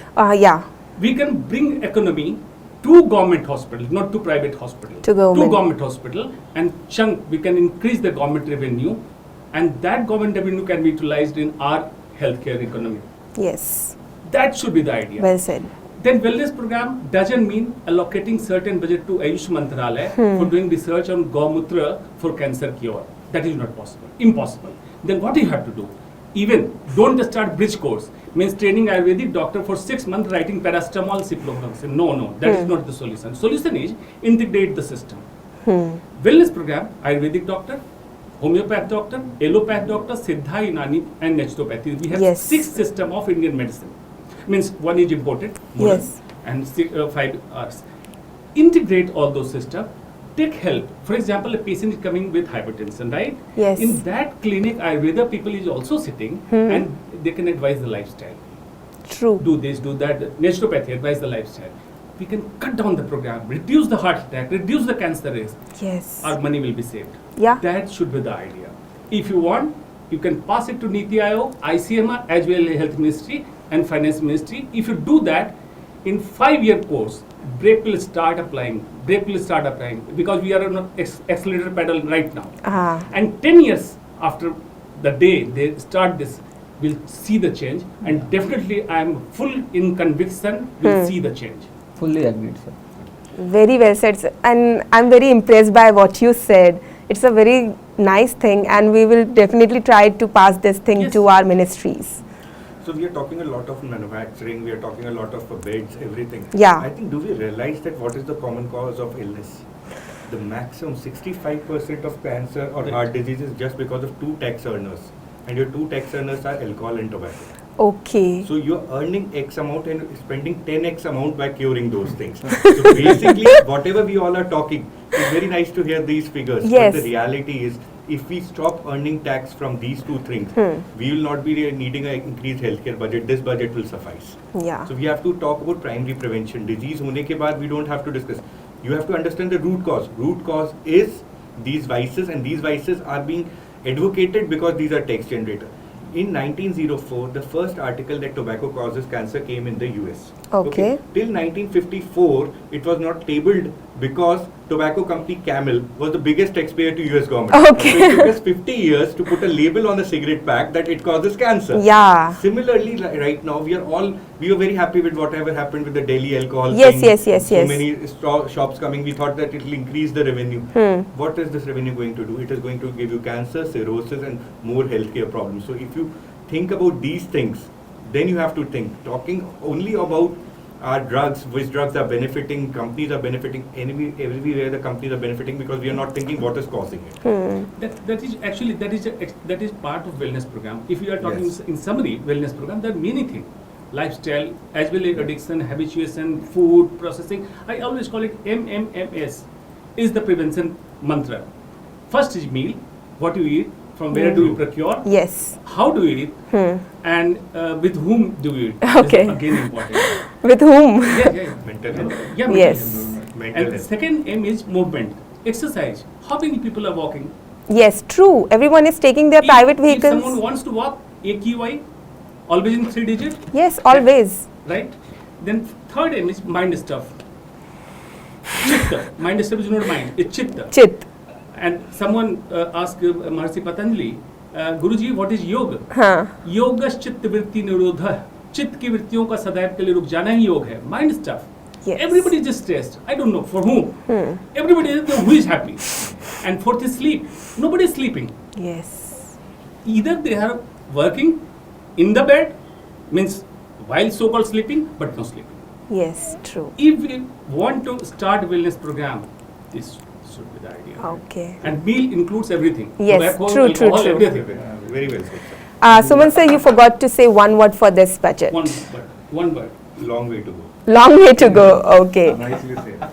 Yeah. We can bring economy to government hospital, not to private hospital. To government. Hospital, and chunk we can increase the government revenue, and that government revenue can be utilized in our healthcare economy. Yes. That should be the idea. Well said. Then wellness program doesn't mean allocating certain budget to Ayush Mantralaya for doing research on Gaumutra for cancer cure. That is not possible. Impossible. Then what you have to do? Even don't start bridge course. Means training Ayurvedic doctor for 6 months writing paracetamol, ciprofloxacin. No, that is not the solution. Solution is integrate the system. Wellness program, Ayurvedic doctor, homeopath doctor, allopath doctor, Siddha, Unani, and naturopathy. We have Yes. 6 system of Indian medicine. Means one is imported, modern, Yes. and 5 hours. Integrate all those systems. Take help. For example, a patient is coming with hypertension, right? Yes. In that clinic, Ayurveda people is also sitting and they can advise the lifestyle. True. Do this, do that. Naturopathy, advise the lifestyle. We can cut down the program, reduce the heart attack, reduce the cancer risk. Yes. Our money will be saved. Yeah. That should be the idea. If you want, you can pass it to Niti Aayog, ICMR, as well as Health Ministry and Finance Ministry. If you do that, in 5-year course, brake will start applying. Because we are on an accelerator pedal right now. And 10 years after the day they start this, we'll see the change. And definitely, I am full in conviction, we'll see the change. Fully agreed, sir. Very well said, sir. And I'm very impressed by what you said. It's a very nice thing, and we will definitely try to pass this thing Yes. to our ministries. So we are talking a lot of manufacturing, we are talking a lot of beds, everything. Yeah. I think, do we realize that what is the common cause of illness? The maximum 65% of cancer or heart disease is just because of 2 tax earners. And your 2 tax earners are alcohol and tobacco. Okay. So you're earning X amount and spending 10X amount by curing those things. So basically, whatever we all are talking, it's very nice to hear these figures. Yes. But the reality is, if we stop earning tax from these 2 things, we will not be needing an increased healthcare budget. This budget will suffice. Yeah. So we have to talk about primary prevention. Disease hone ke baad, we don't have to discuss. You have to understand the root cause. Root cause is these vices, and these vices are being advocated because these are tax generator. In 1904, the first article that tobacco causes cancer came in the US. Okay. Till 1954, it was not tabled because tobacco company Camel was the biggest taxpayer to US government. Okay. So it took us 50 years to put a label on a cigarette pack that it causes cancer. Yeah. Similarly, right now, we were very happy with whatever happened with the Delhi alcohol Yes, thing. yes. So many shops coming, we thought that it will increase the revenue. What is this revenue going to do? It is going to give you cancer, cirrhosis, and more healthcare problems. So if you think about these things, then you have to think. Talking only about our drugs, which drugs are benefiting, companies are benefiting, everywhere the companies are benefiting, because we are not thinking what is causing it. That is part of wellness program. If you are talking Yes. in summary, wellness program, there are many things. Lifestyle, as well as addiction, habituation, food, processing. I always call it MMMS is the prevention mantra. First is meal, what you eat, from where do you procure, Yes. how do you eat, and with whom do you eat. Okay. This is again important. With whom? Yeah. Mental health. Yeah, Yes. Mental And health. second aim is movement, exercise. How many people are walking? Yes, true. Everyone is taking their private If someone vehicles. wants to walk, AQI, always in 3 digit, Yes, always. right? Then third aim is mind stuff. Chitta. Mind stuff is not mind, it's chitta. Chit. And someone asked Maharishi Patanjali, Guruji, what is yoga? Huh. Yoga चित्त वृत्ति निरोध. चित्त की वृत्तियों का सदैव के लिए रुक जाना ही योग है. Mind stuff. Yes. Everybody is just stressed. I don't know for whom. Everybody is who is happy. And fourth is sleep. Nobody is sleeping. Yes. Either they are working in the bed, means while so-called sleeping, but no sleeping. Yes, true. If we want to start wellness program, this should be the idea. Okay. And meal includes everything. Yes, Tobacco, true, true, alcohol, true. everything. Very well said, sir. Suman sir, you forgot to say one word for this budget. One word. Long way to go. Long way to go. Okay. Nicely said.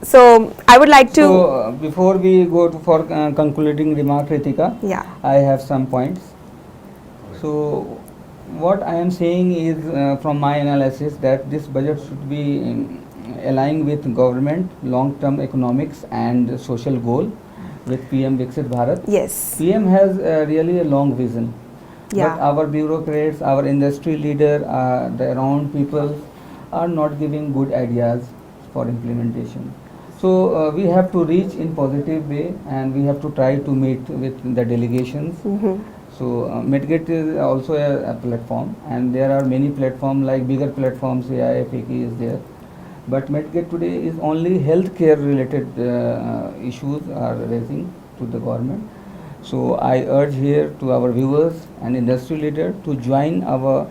So I would like to. So before we go for concluding remark, Ritika, Yeah. I have some points. So what I am saying is from my analysis that this budget should be aligned with government long-term economics and social goal with PM Viksit Bharat. Yes. PM has really a long vision. Yeah. But our bureaucrats, our industry leader, the around people are not giving good ideas for implementation. So we have to reach in positive way, and we have to try to meet with the delegations. So Medgate is also a platform, and there are many platforms like bigger platforms, AIFAK is there. But Medgate today is only healthcare related issues are raising to the government. So I urge here to our viewers and industry leader to join our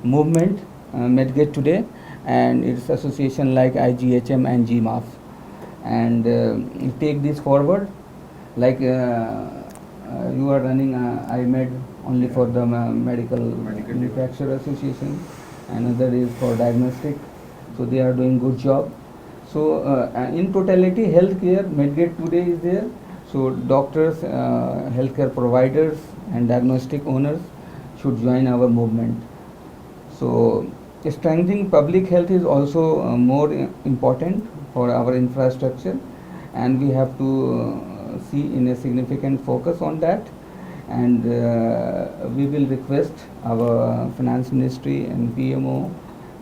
movement Medgate today and its association like IGHM and GMAF, and take this forward. Like you are running IMED only for the medical manufacturer association, another is for diagnostic, so they are doing good job. So in totality, healthcare Medgate today is there. So doctors, healthcare providers and diagnostic owners should join our movement. So strengthening public health is also more important for our infrastructure, and we have to see in a significant focus on that. And we will request our finance ministry and PMO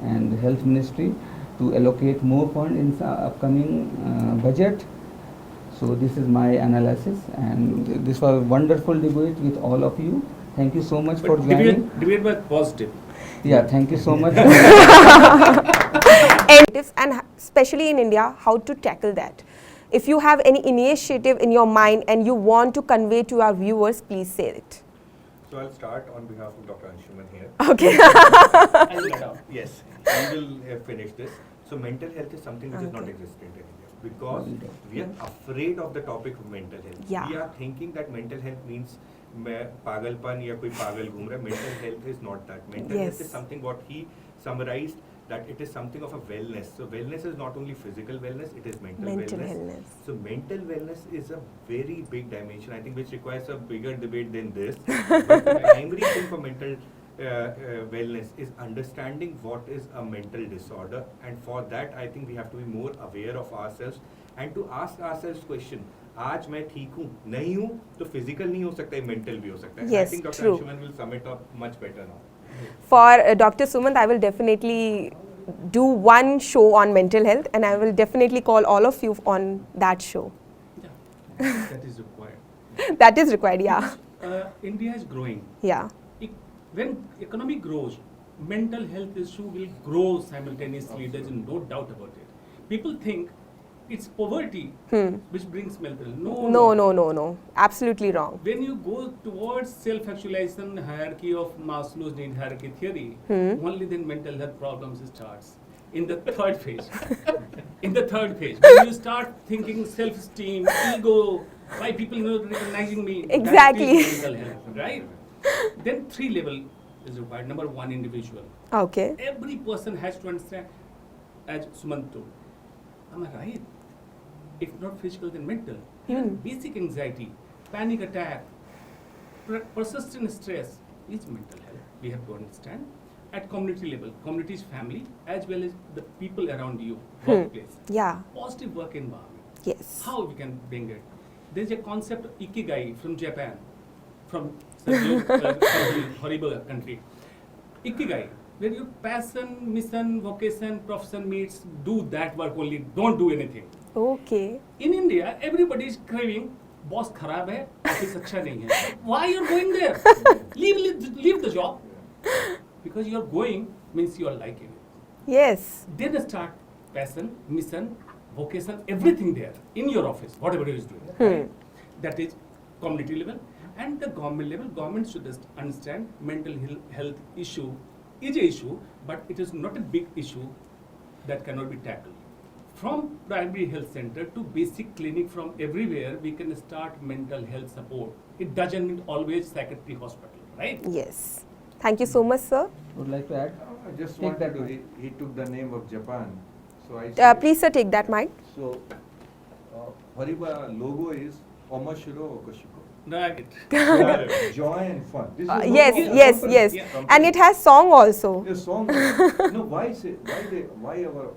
and health ministry to allocate more fund in the upcoming budget. So this is my analysis, and this was a wonderful debate with all of you. Thank you so much for joining. Debate was positive. Yeah, thank you so much. And especially in India, how to tackle that. If you have any initiative in your mind and you want to convey to our viewers, please say it. So I'll start on behalf of Dr. Anshuman here. Okay. I'll let out. Yes, we will finish this. So mental health is something which is not existent in India because we are afraid of the topic of mental health. Yeah. We are thinking that mental health means pagalpan ya koi pagal ghum raha hai. Mental health is not that. Mental health is something what he summarized, that it is something of a wellness. So wellness is not only physical wellness, it is mental wellness. So mental wellness is a very big dimension, I think, which requires a bigger debate than this. But the primary thing for mental wellness is understanding what is a mental disorder, and for that I think we have to be more aware of ourselves and to ask ourselves question. आज मैं ठीक हूँ नहीं हूँ तो physical नहीं हो सकता है, mental भी हो सकता है. Yes, I think Dr. true. Anshuman will sum it up much better now. For Dr. Sumant, I will definitely do one show on mental health, and I will definitely call all of you on that show. That is required. That is required, yeah. India is growing. Yeah. When economy grows, mental health issue will grow simultaneously. There's no doubt about it. People think it's poverty which brings mental. No. Absolutely wrong. When you go towards self-actualization hierarchy of Maslow's need hierarchy theory, only then mental health problems starts. In the third phase. When you start thinking self-esteem, ego, why people not recognizing me, Exactly. that is mental health, right? Then 3 level is required. Number 1, individual. Okay. Every person has to understand, as Sumant told, am I right? If not physical, then mental. Even basic anxiety, panic attack, persistent stress is mental health. We have to understand. At community level, community is family as well as the people around you, workplace. Yeah. Positive work environment. Yes. How we can bring it? There's a concept of ikigai from Japan, from some horrible country. Ikigai, where your passion, mission, vocation, profession meets, do that work only, don't do anything. Okay. In India, everybody is craving, boss kharab hai, office acha nahi hai. Why you're going there? Leave the job. Because you're going means you're liking it. Yes. Then start passion, mission, vocation, everything there in your office, whatever you is doing. Right? That is community level. And the government level, government should just understand mental health issue is a issue, but it is not a big issue that cannot be tackled. From primary health center to basic clinic, from everywhere, we can start mental health support. It doesn't mean always psychiatric hospital, right? Yes. Thank you so much, sir. Would like to add? I just Take that wanted to, mic. he took the name of Japan. So I said, Please, sir, take that mic. So, Hariba logo is Omashiro Okoshiko. Right. Joy and fun. This is Yes. Yeah. And it has song also. A song. Why our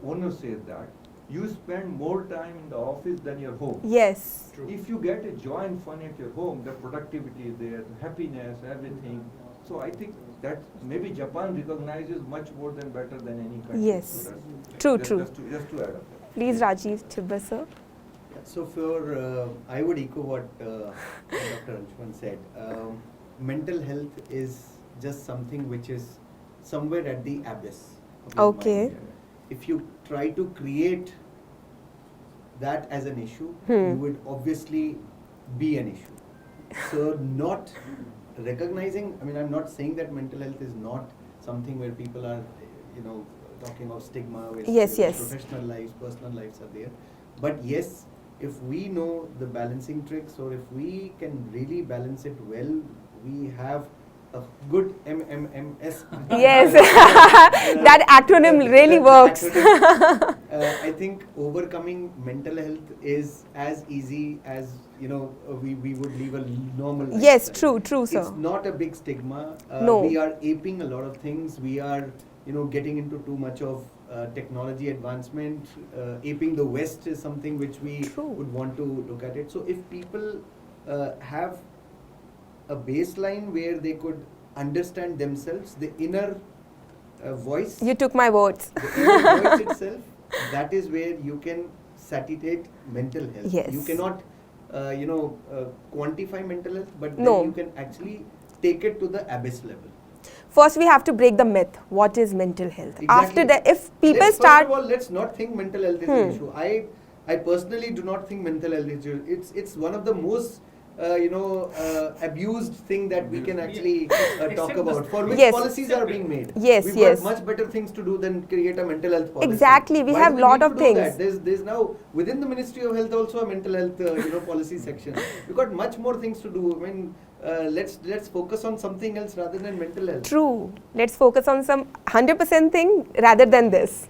owner says that? You spend more time in the office than your home. Yes. If you get a joy and fun at your home, the productivity is there, the happiness, everything. So I think that maybe Japan recognizes much more than better than any country. Yes. So that's- True. Just to add up. Please, Rajiv Chibba, sir. So for I would echo what Dr. Anshuman said. Mental health is just something which is somewhere at the abyss of your Okay. mind. If you try to create that as an issue, Hmm. you would obviously be an issue. So not recognizing, I mean, I'm not saying that mental health is not something where people are, talking of stigma, where Yes, yes. professional lives, personal lives are there. But yes, if we know the balancing tricks, or if we can really balance it well, we have a good MMMS. Yes. That acronym really works. I think overcoming mental health is as easy as we would live a normal life. Yes, true, sir. It's not a big stigma. No. We are aping a lot of things. We are getting into too much of technology advancement. Aping the West is something which we True. would want to look at it. So if people have a baseline where they could understand themselves, the inner voice, You took my words. the inner voice itself, that is where you can satiate mental health. Yes. You cannot, quantify mental health, but then No. you can actually take it to the abyss level. First, we have to break the myth. What is mental health? Exactly. After that, if people First start... of all, let's not think mental health is an issue. I personally do not think mental health is issue. It's one of the most abused thing that we can actually talk about. For which Yes. policies are being made. Yes, We've yes. got much better things to do than create a mental health policy. Exactly, we Why have do lot need of to do things. that? There's now within the Ministry of Health also a mental health policy section. We've got much more things to do. I mean, let's focus on something else rather than mental health. True. Let's focus on some 100% thing rather than this.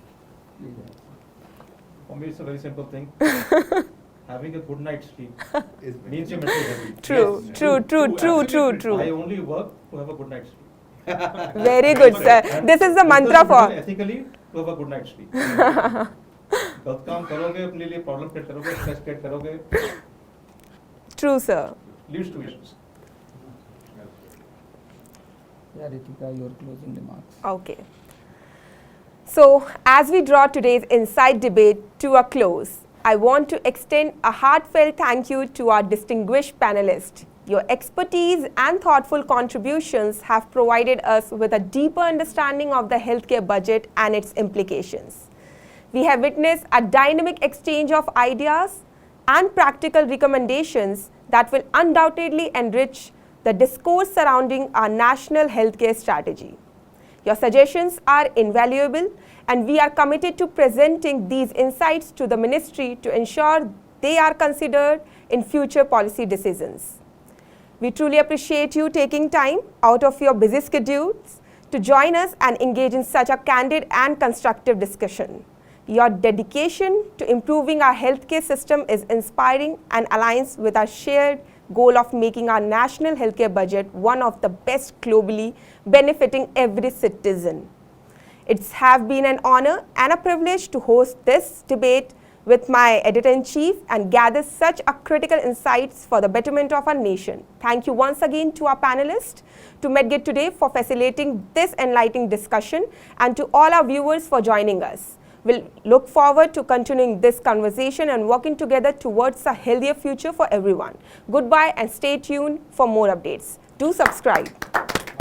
For me, it's a very simple thing. Having a good night's sleep means you're mentally healthy. True, Yes. true, true, true, Absolutely true, I true. only work to have a good night's sleep. Very good, sir. And This is the mantra for. ethically to have a good night's sleep. गलत काम करोगे अपने लिए problem create करोगे stress create करोगे True, sir. leads to issues. Yeah, Ritika, your closing remarks. Okay. So, as we draw today's Inside Debate to a close, I want to extend a heartfelt thank you to our distinguished panelists. Your expertise and thoughtful contributions have provided us with a deeper understanding of the healthcare budget and its implications. We have witnessed a dynamic exchange of ideas and practical recommendations that will undoubtedly enrich the discourse surrounding our national healthcare strategy. Your suggestions are invaluable, and we are committed to presenting these insights to the Ministry to ensure they are considered in future policy decisions. We truly appreciate you taking time out of your busy schedules to join us and engage in such a candid and constructive discussion. Your dedication to improving our healthcare system is inspiring and aligns with our shared goal of making our national healthcare budget one of the best globally, benefiting every citizen. It's have been an honor and a privilege to host this debate with my editor-in-chief and gather such a critical insights for the betterment of our nation. Thank you once again to our panelists, to Medgate today for facilitating this enlightening discussion, and to all our viewers for joining us. We'll look forward to continuing this conversation and working together towards a healthier future for everyone. Goodbye and stay tuned for more updates. Do subscribe.